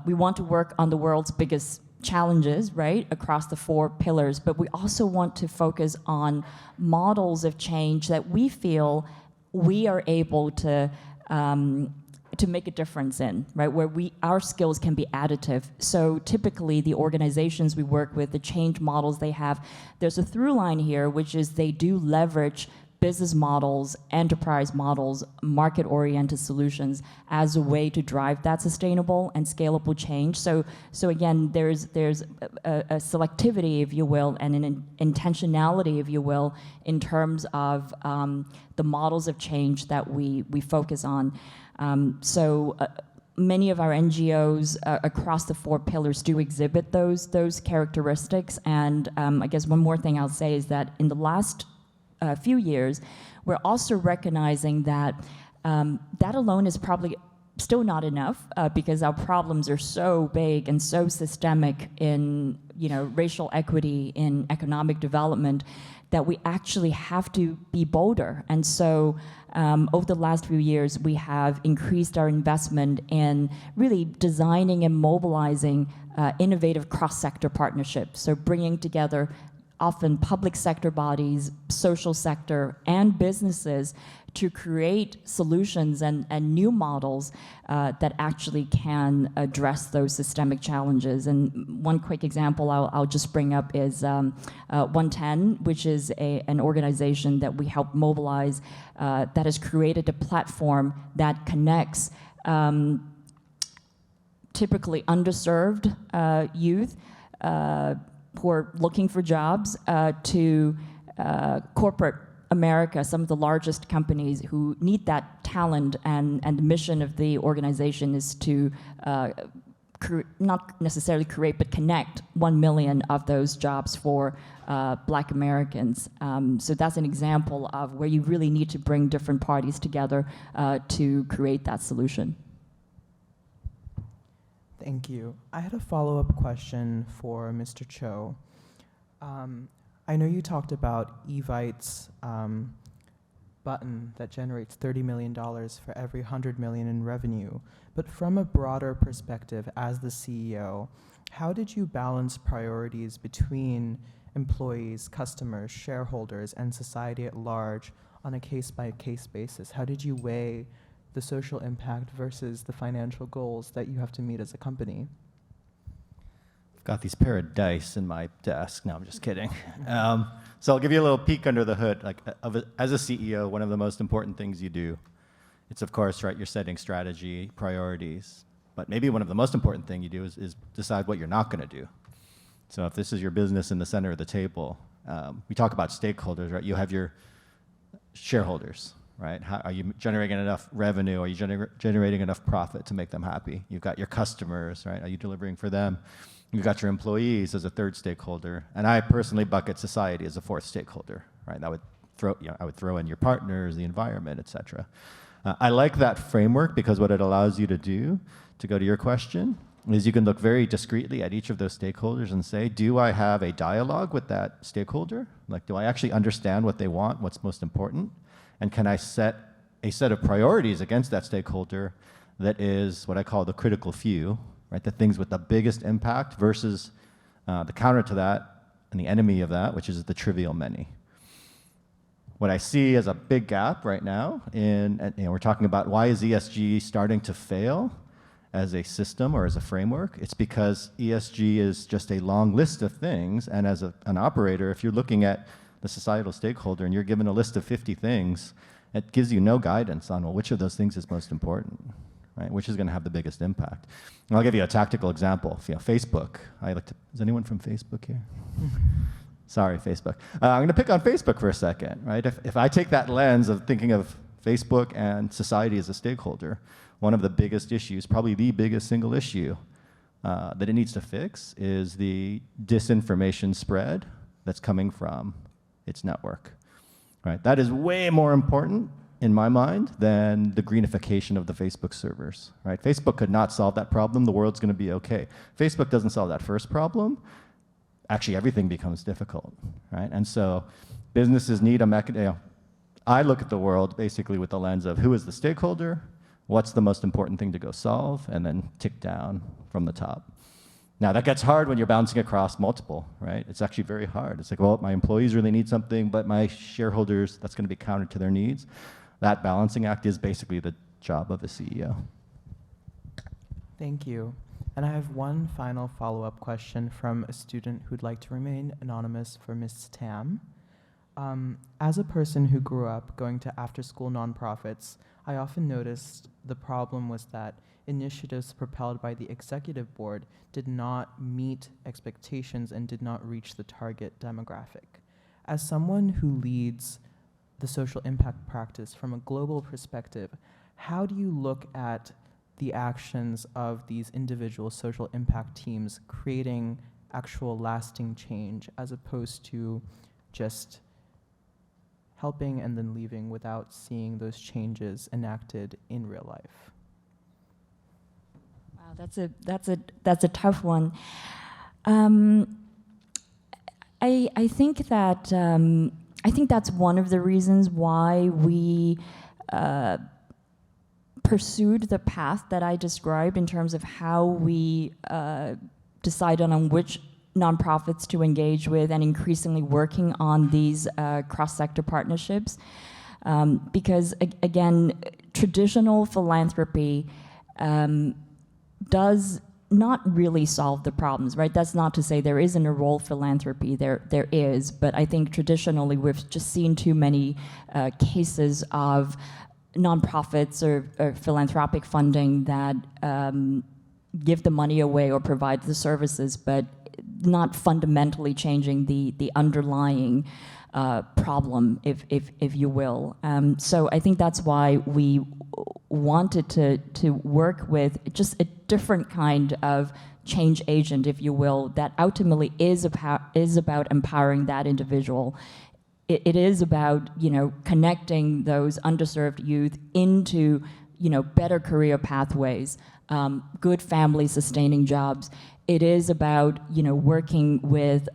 We want to work on the world's biggest challenges, right, across the 4 pillars, but we also want to focus on models of change that we feel we are able to make a difference in, right, where our skills can be additive. So typically the organizations we work with, the change models they have, there's a through line here, which is they do leverage business models, enterprise models, market-oriented solutions as a way to drive that sustainable and scalable change. So again, there's a selectivity, if you will, and an intentionality, if you will, in terms of the models of change that we focus on. Many of our NGOs across the 4 pillars do exhibit those characteristics. And I guess one more thing I'll say is that in the last few years, we're also recognizing that that alone is probably still not enough because our problems are so big and so systemic in racial equity, in economic development, that we actually have to be bolder. And so over the last few years, we have increased our investment in really designing and mobilizing innovative cross-sector partnerships. So bringing together often public sector bodies, social sector, and businesses to create solutions and new models that actually can address those systemic challenges. And one quick example I'll just bring up is 110, which is an organization that we help mobilize that has created a platform that connects typically underserved youth who are looking for jobs to corporate America, some of the largest companies who need that talent, and the mission of the organization is to not necessarily create, but connect 1 million of those jobs for Black Americans. So that's an example of where you really need to bring different parties together to create that solution. Thank you. I had a follow-up question for Mr. Cho. I know you talked about Evites, button that generates $30 million for every $100 million in revenue. But from a broader perspective, as the CEO, how did you balance priorities between employees, customers, shareholders, and society at large on a case-by-case basis? How did you weigh the social impact versus the financial goals that you have to meet as a company? I've got these pair of dice in my desk. No, I'm just kidding. So I'll give you a little peek under the hood. As a CEO, one of the most important things you do, it's of course, right, you're setting strategy, priorities, but maybe one of the most important thing you do is decide what you're not going to do. So if this is your business in the center of the table, we talk about stakeholders, right? You have your shareholders, right? Are you generating enough revenue? Are you generating enough profit to make them happy? You've got your customers, right? Are you delivering for them? You've got your employees as a third stakeholder, and I personally bucket society as a fourth stakeholder, right? I would throw in your partners, the environment, et cetera. I like that framework because what it allows you to do, to go to your question, is you can look very discreetly at each of those stakeholders and say, do I have a dialogue with that stakeholder? Like, do I actually understand what they want, what's most important? And can I set a set of priorities against that stakeholder that is what I call the critical few, right? The things with the biggest impact versus the counter to that and the enemy of that, which is the trivial many. What I see as a big gap right now we're talking about why is ESG starting to fail as a system or as a framework. It's because ESG is just a long list of things, and as an operator, if you're looking at the societal stakeholder and you're given a list of 50 things, it gives you no guidance on, well, which of those things is most important, right? Which is going to have the biggest impact. And I'll give you a tactical example. Facebook. Is anyone from Facebook here? Sorry, Facebook. I'm going to pick on Facebook for a second, right? If I take that lens of thinking of Facebook and society as a stakeholder, one of the biggest issues, probably the biggest single issue that it needs to fix is the disinformation spread that's coming from its network, right? That is way more important in my mind than the greenification of the Facebook servers, right? Facebook could not solve that problem. The world's going to be okay. Facebook doesn't solve that first problem. Actually, everything becomes difficult, right? And so businesses need a mechanism. I look at the world basically with the lens of who is the stakeholder, what's the most important thing to go solve, and then tick down from the top. Now, that gets hard when you're bouncing across multiple, right? It's actually very hard. It's like, well, my employees really need something, but my shareholders, that's going to be counter to their needs. That balancing act is basically the job of a CEO. Thank you. And I have one final follow-up question from a student who'd like to remain anonymous for Ms. Tam. As a person who grew up going to after-school nonprofits, I often noticed the problem was that initiatives propelled by the executive board did not meet expectations and did not reach the target demographic. As someone who leads the social impact practice from a global perspective, how do you look at the actions of these individual social impact teams creating actual lasting change as opposed to just helping and then leaving without seeing those changes enacted in real life? Wow, that's a tough one. I think that's one of the reasons why we pursued the path that I described in terms of how we decided on which nonprofits to engage with and increasingly working on these cross-sector partnerships. Because again, traditional philanthropy does not really solve the problems, right? That's not to say there isn't a role for philanthropy, there is, but I think traditionally we've just seen too many cases of nonprofits or philanthropic funding that give the money away or provide the services, but not fundamentally changing the underlying problem, if you will. So I think that's why we wanted to work with just a different kind of change agent, if you will, that ultimately is about empowering that individual. It is about, connecting those underserved youth into, better career pathways, good family sustaining jobs. It is about, working with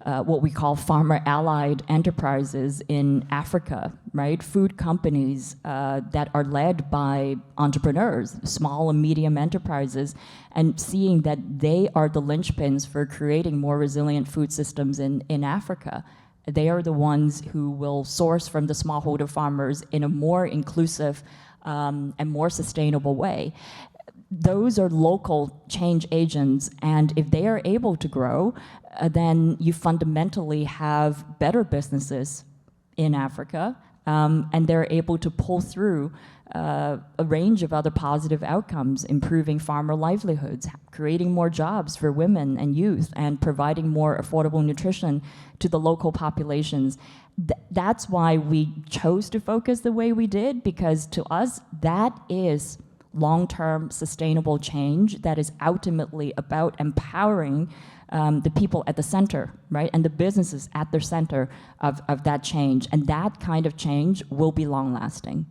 what we call farmer-allied enterprises in Africa, right? Food companies that are led by entrepreneurs, small and medium enterprises, and seeing that they are the linchpins for creating more resilient food systems in Africa. They are the ones who will source from the smallholder farmers in a more inclusive and more sustainable way. Those are local change agents, and if they are able to grow, then you fundamentally have better businesses in Africa, and they're able to pull through a range of other positive outcomes, improving farmer livelihoods, creating more jobs for women and youth, and providing more affordable nutrition to the local populations. That's why we chose to focus the way we did, because to us, that is long-term sustainable change that is ultimately about empowering the people at the center, right, and the businesses at the center of that change. And that kind of change will be long-lasting.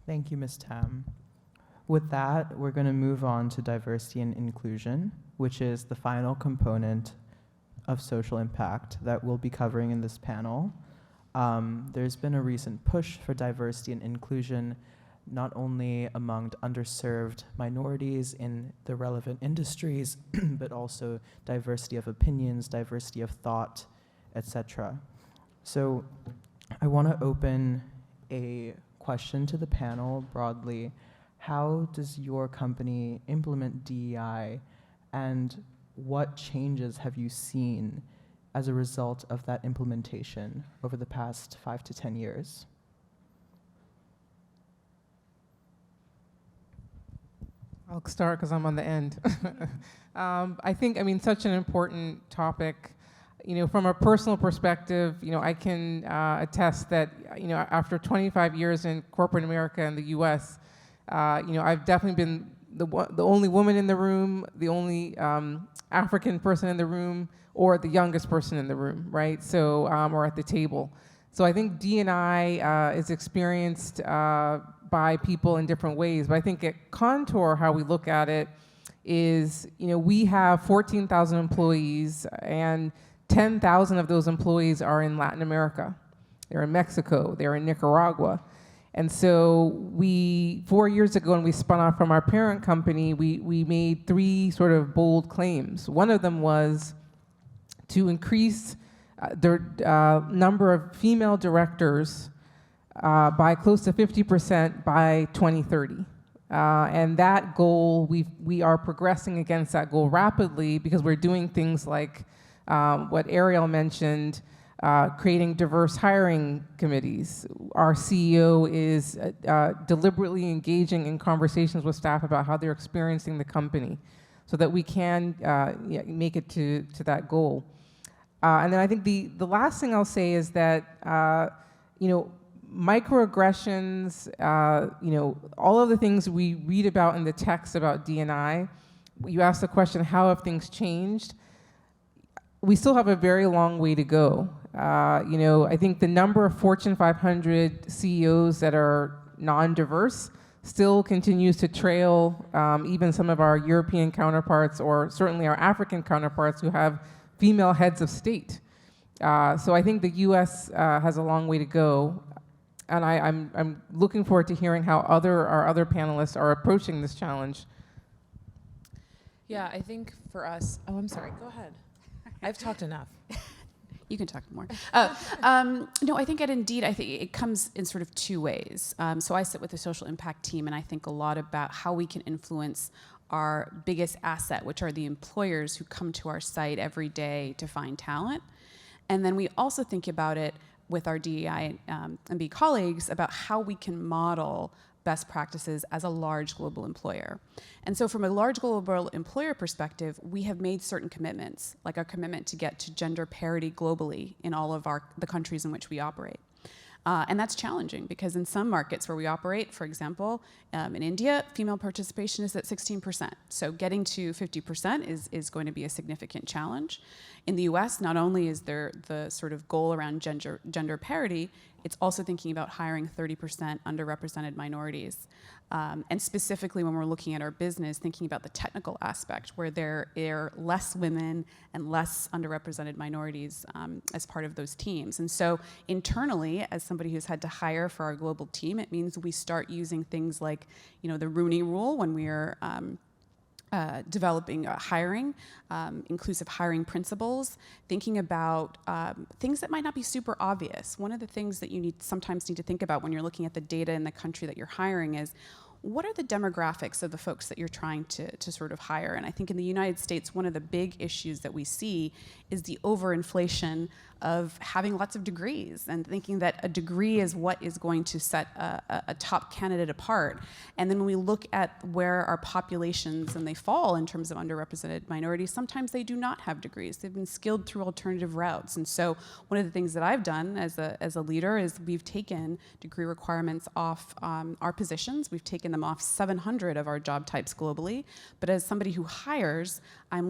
Thank you, Ms. Tam. With that, we're going to move on to diversity and inclusion, which is the final component of social impact that we'll be covering in this panel. There's been a recent push for diversity and inclusion, not only among underserved minorities in the relevant industries, but also diversity of opinions, diversity of thought, etc. So I want to open a question to the panel broadly. How does your company implement DEI, and what changes have you seen as a result of that implementation over the past 5 to 10 years? I'll start because I'm on the end. I think, such an important topic. From a personal perspective, I can attest that, after 25 years in corporate America and the U.S., I've definitely been the only woman in the room, the only African person in the room, or the youngest person in the room, right? So, or at the table. So I think D&I is experienced by people in different ways. But I think at Kontoor, how we look at it is, we have 14,000 employees, and 10,000 of those employees are in Latin America. They're in Mexico, they're in Nicaragua. And so 4 years ago, when we spun off from our parent company, we made 3 sort of bold claims. One of them was to increase the number of female directors by close to 50% by 2030. And that goal, we are progressing against that goal rapidly, because we're doing things like what Ariel mentioned, creating diverse hiring committees. Our CEO is deliberately engaging in conversations with staff about how they're experiencing the company, so that we can make it to that goal. And then I think the last thing I'll say is that, microaggressions, all of the things we read about in the text about D&I, you asked the question, how have things changed? We still have a very long way to go. I think the number of Fortune 500 CEOs that are non-diverse still continues to trail even some of our European counterparts, or certainly our African counterparts who have female heads of state. So I think the US has a long way to go. And I'm looking forward to hearing how our other panelists are approaching this challenge. Yeah, I think for us, I'm sorry, go ahead. I've talked enough. You can talk more. No, I think at Indeed, I think it comes in sort of 2 ways. So I sit with the social impact team, and I think a lot about how we can influence our biggest asset, which are the employers who come to our site every day to find talent. And then we also think about it with our DEI and B colleagues about how we can model best practices as a large global employer. And so from a large global employer perspective, we have made certain commitments, like our commitment to get to gender parity globally in all of the countries in which we operate. And that's challenging, because in some markets where we operate, for example, in India, female participation is at 16%. So getting to 50% is going to be a significant challenge. In the US, not only is there the sort of goal around gender parity, It's also thinking about hiring 30% underrepresented minorities. And specifically when we're looking at our business, thinking about the technical aspect where there are less women and less underrepresented minorities as part of those teams. And so internally, as somebody who's had to hire for our global team, it means we start using things like, the Rooney Rule when we are developing hiring, inclusive hiring principles, thinking about things that might not be super obvious. One of the things that you sometimes need to think about when you're looking at the data in the country that you're hiring is, what are the demographics of the folks that you're trying to sort of hire? And I think in the United States, one of the big issues that we see is the overinflation of having lots of degrees and thinking that a degree is what is going to set a top candidate apart. And then when we look at where our populations and they fall in terms of underrepresented minorities, sometimes they do not have degrees. They've been skilled through alternative routes. And so one of the things that I've done as a leader is we've taken degree requirements off our positions. We've taken them off 700 of our job types globally. But as somebody who hires, I'm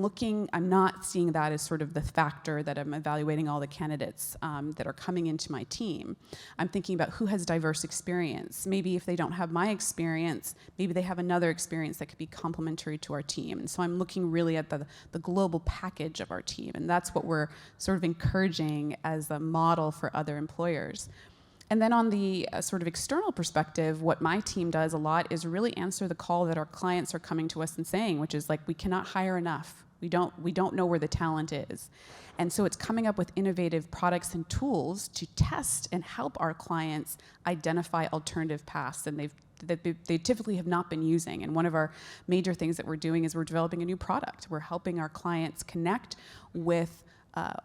not seeing that as sort of the factor that I'm evaluating all the candidates that are coming into my team. I'm thinking about who has diverse experience. Maybe if they don't have my experience, maybe they have another experience that could be complementary to our team. And so I'm looking really at the global package of our team. And that's what we're sort of encouraging as a model for other employers. And then on the sort of external perspective, what my team does a lot is really answer the call that our clients are coming to us and saying, which is like, we cannot hire enough. We don't know where the talent is. And so it's coming up with innovative products and tools to test and help our clients identify alternative paths that they typically have not been using. And one of our major things that we're doing is we're developing a new product. We're helping our clients connect with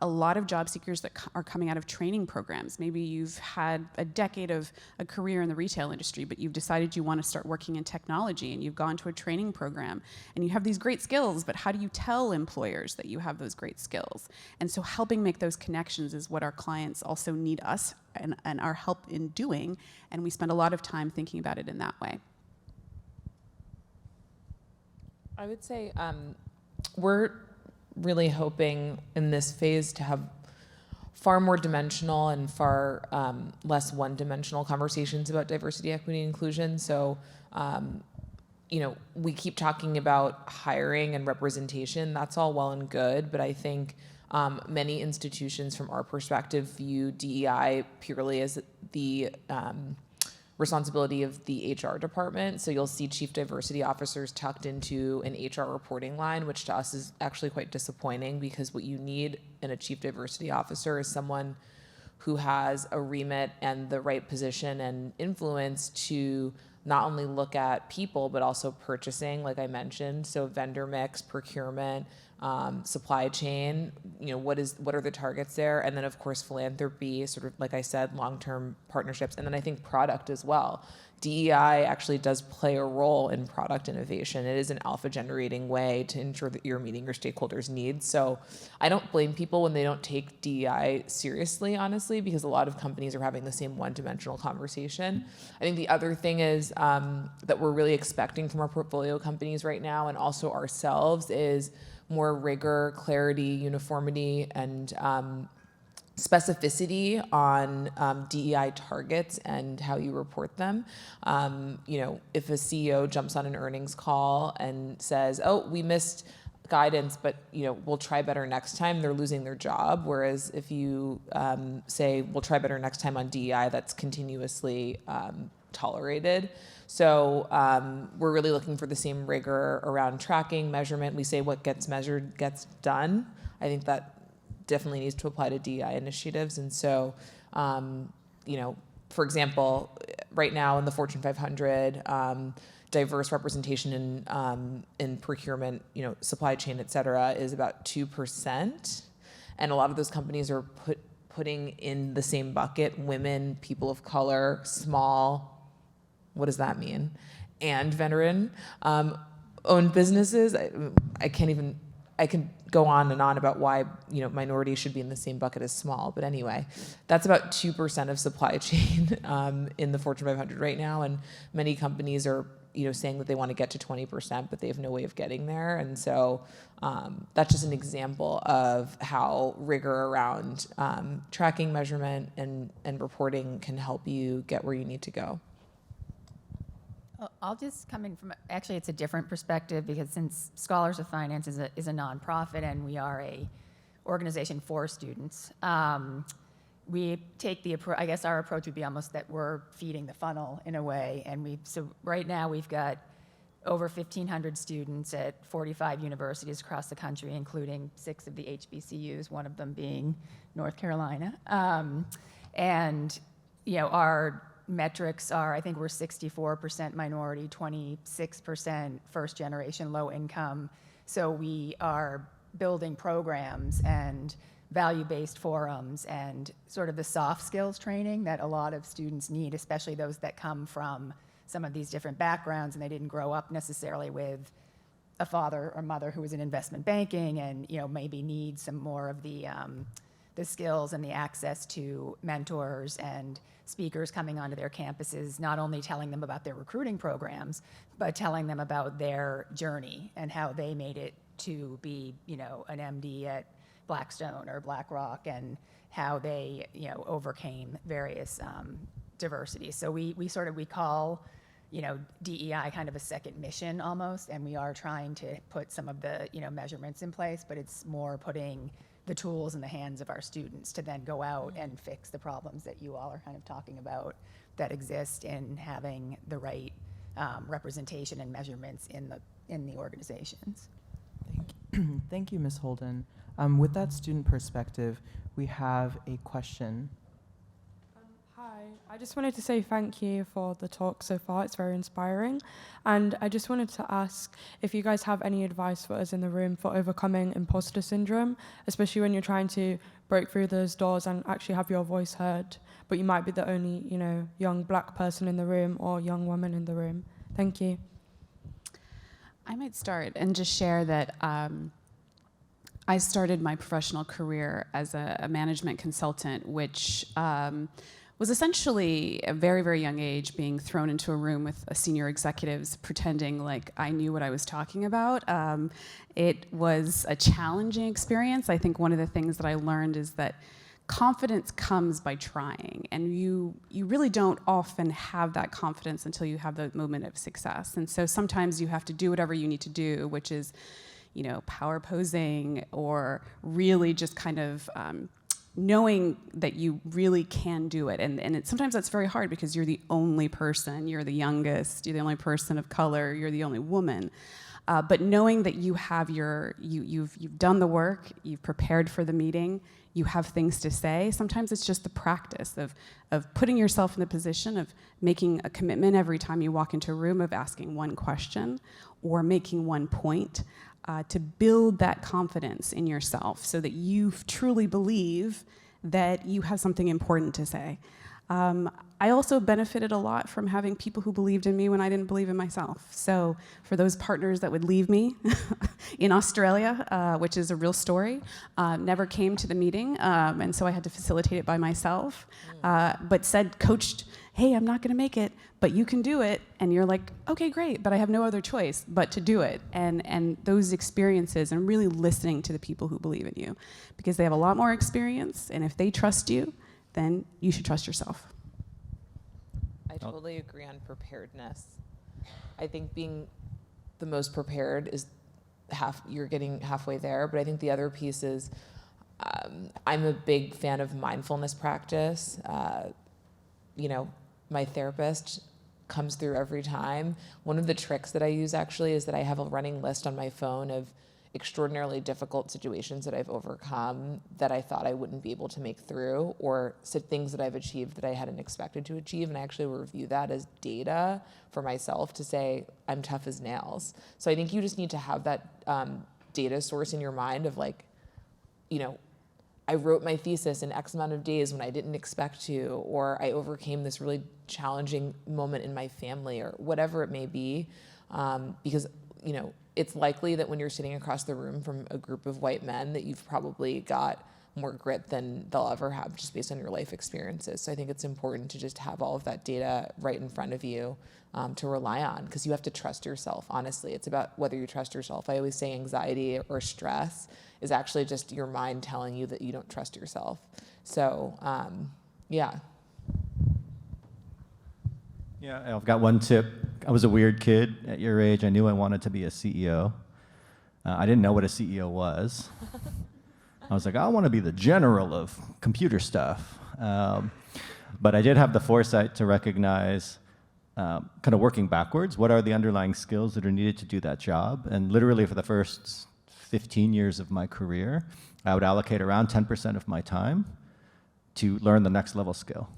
a lot of job seekers that are coming out of training programs. Maybe you've had a decade of a career in the retail industry, but you've decided you want to start working in technology, and you've gone to a training program, and you have these great skills, but how do you tell employers that you have those great skills? And so helping make those connections is what our clients also need us and our help in doing, and we spend a lot of time thinking about it in that way. I would say we're really hoping in this phase to have far more dimensional and far less one-dimensional conversations about diversity, equity, and inclusion. So, we keep talking about hiring and representation. That's all well and good, but I think many institutions, from our perspective, view DEI purely as the responsibility of the HR department. So you'll see chief diversity officers tucked into an HR reporting line, which to us is actually quite disappointing, because what you need in a chief diversity officer is someone who has a remit and the right position and influence to not only look at people, but also purchasing, like I mentioned. So vendor mix, procurement, supply chain, what are the targets there? And then of course, philanthropy, sort of, like I said, long-term partnerships. And then I think product as well. DEI actually does play a role in product innovation. It is an alpha generating way to ensure that you're meeting your stakeholders' needs. So I don't blame people when they don't take DEI seriously, honestly, because a lot of companies are having the same one-dimensional conversation. I think the other thing is that we're really expecting from our portfolio companies right now, and also ourselves, is more rigor, clarity, uniformity, and specificity on DEI targets and how you report them. If a CEO jumps on an earnings call and says, "Oh, we missed guidance, but we'll try better next time," they're losing their job. Whereas if you say, "We'll try better next time on DEI," that's continuously tolerated. So we're really looking for the same rigor around tracking, measurement. We say what gets measured gets done. I think that definitely needs to apply to DEI initiatives. And so, for example, right now in the Fortune 500, diverse representation in procurement, supply chain, et cetera, is about 2%. And a lot of those companies are putting in the same bucket women, people of color, small, what does that mean? And veteran owned businesses. I can go on and on about why minorities should be in the same bucket as small. But anyway, that's about 2% of supply chain in the Fortune 500 right now, and many companies are saying that they want to get to 20%, but they have no way of getting there. And so that's just an example of how rigor around tracking, measurement, and reporting can help you get where you need to go. I'll just coming from, actually it's a different perspective, because since Scholars of Finance is a nonprofit and we are a organization for students, we take the approach, I guess our approach would be almost that we're feeding the funnel in a way. And so right now we've got over 1,500 students at 45 universities across the country, including 6 of the HBCUs, one of them being North Carolina. And our metrics are, I think we're 64% minority, 26% first generation low income. So we are building programs and value-based forums and sort of the soft skills training that a lot of students need, especially those that come from some of these different backgrounds and they didn't grow up necessarily with a father or mother who was in investment banking, and maybe need some more of the skills and the access to mentors and speakers coming onto their campuses, not only telling them about their recruiting programs, but telling them about their journey and how they made it to be, an MD at Blackstone or BlackRock, and how they, overcame various diversities. So we call, DEI kind of a second mission almost, and we are trying to put some of the, measurements in place, but it's more putting the tools in the hands of our students to then go out and fix the problems that you all are kind of talking about that exist in having the right representation and measurements in the organizations. Thank you, Ms. Holden. With that student perspective, we have a question. Hi, I just wanted to say thank you for the talk so far. It's very inspiring. And I just wanted to ask if you guys have any advice for us in the room for overcoming imposter syndrome, especially when you're trying to break through those doors and actually have your voice heard, but you might be the only, young black person in the room or young woman in the room. Thank you. I might start and just share that I started my professional career as a management consultant, which was essentially a very, very young age being thrown into a room with senior executives pretending like I knew what I was talking about. It was a challenging experience. I think one of the things that I learned is that confidence comes by trying, and you really don't often have that confidence until you have the moment of success. And so sometimes you have to do whatever you need to do, which is, power posing, or really just kind of knowing that you really can do it. And sometimes that's very hard because you're the only person, you're the youngest, you're the only person of color, you're the only woman. But knowing that you have you've done the work, you've prepared for the meeting, you have things to say. Sometimes it's just the practice of putting yourself in the position of making a commitment every time you walk into a room, of asking one question or making one point, to build that confidence in yourself so that you truly believe that you have something important to say. I also benefited a lot from having people who believed in me when I didn't believe in myself. So for those partners that would leave me in Australia, which is a real story, never came to the meeting, and so I had to facilitate it by myself, but coached, hey, I'm not gonna make it, but you can do it. And you're like, okay, great, but I have no other choice but to do it. And those experiences, and really listening to the people who believe in you, because they have a lot more experience, and if they trust you, then you should trust yourself. I totally agree on preparedness. I think being the most prepared is you're getting halfway there, but I think the other piece is, I'm a big fan of mindfulness practice. My therapist comes through every time. One of the tricks that I use actually is that I have a running list on my phone of extraordinarily difficult situations that I've overcome that I thought I wouldn't be able to make through, or things that I've achieved that I hadn't expected to achieve, and I actually review that as data for myself to say I'm tough as nails. So I think you just need to have that data source in your mind of I wrote my thesis in X amount of days when I didn't expect to, or I overcame this really challenging moment in my family, or whatever it may be, because it's likely that when you're sitting across the room from a group of white men that you've probably got more grit than they'll ever have just based on your life experiences. So I think it's important to just have all of that data right in front of you to rely on, because you have to trust yourself. Honestly, it's about whether you trust yourself. I always say anxiety or stress is actually just your mind telling you that you don't trust yourself. So yeah. Yeah, I've got one tip. I was a weird kid at your age. I knew I wanted to be a CEO. I didn't know what a CEO was. I was like, I want to be the general of computer stuff. But I did have the foresight to recognize, kind of working backwards, what are the underlying skills that are needed to do that job? And literally for the first 15 years of my career, I would allocate around 10% of my time to learn the next level skill,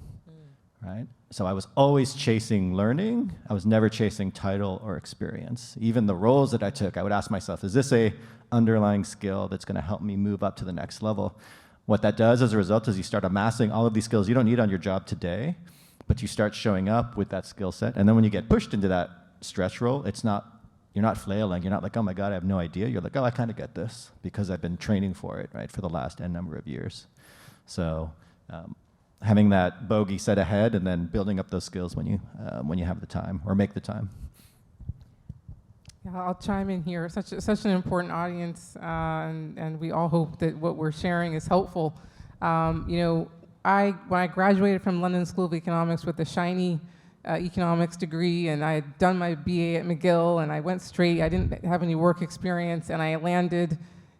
right? So I was always chasing learning. I was never chasing title or experience. Even the roles that I took, I would ask myself, is this a underlying skill that's going to help me move up to the next level? What that does as a result is you start amassing all of these skills you don't need on your job today, but you start showing up with that skill set. And then when you get pushed into that stretch role, you're not flailing. You're not like, oh my God, I have no idea. You're like, oh, I kind of get this because I've been training for it, right, for the last N number of years. So having that bogey set ahead and then building up those skills when you have the time or make the time. Yeah, I'll chime in here. Such an important audience, and we all hope that what we're sharing is helpful. When I graduated from London School of Economics with a shiny economics degree, and I had done my BA at McGill, and I went straight. I didn't have any work experience, and I landed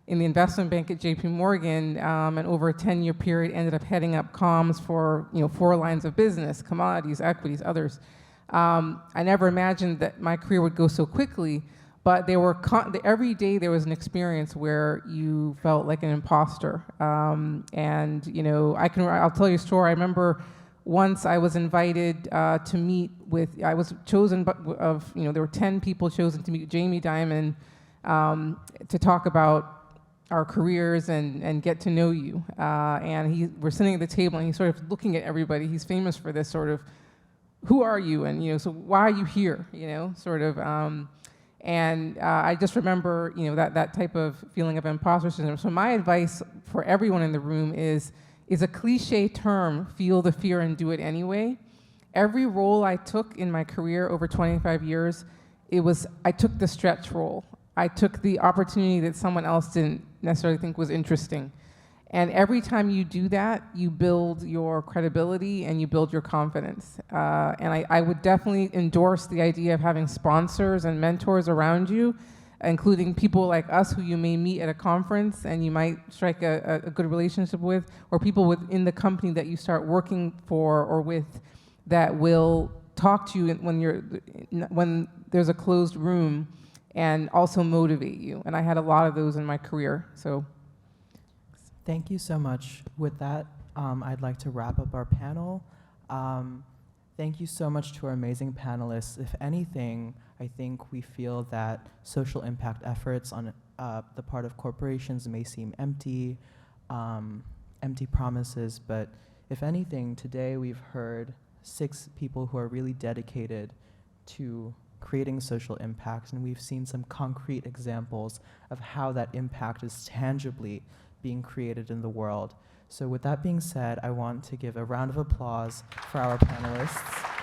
in the investment bank at JP Morgan, and over a 10-year period ended up heading up comms for 4 lines of business: commodities, equities, others. I never imagined that my career would go so quickly, but every day there was an experience where you felt like an imposter. I'll tell you a story. I remember once I was invited to meet with, I was chosen, there were 10 people chosen to meet Jamie Dimon to talk about our careers and get to know you. We're sitting at the table and he's sort of looking at everybody. He's famous for this sort of, who are you? And, so why are you here? I just remember, that type of feeling of imposter syndrome. So my advice for everyone in the room is a cliche term, feel the fear and do it anyway. Every role I took in my career over 25 years, I took the stretch role. I took the opportunity that someone else didn't necessarily think was interesting. And every time you do that, you build your credibility and you build your confidence. I would definitely endorse the idea of having sponsors and mentors around you, including people like us who you may meet at a conference and you might strike a good relationship with, or people within the company that you start working for or with that will talk to you when there's a closed room and also motivate you. And I had a lot of those in my career. So, thank you so much. With that, I'd like to wrap up our panel. Thank you so much to our amazing panelists. If anything, I think we feel that social impact efforts on the part of corporations may seem empty promises, but if anything, today we've heard 6 people who are really dedicated to creating social impact, and we've seen some concrete examples of how that impact is tangibly being created in the world. So with that being said, I want to give a round of applause for our panelists.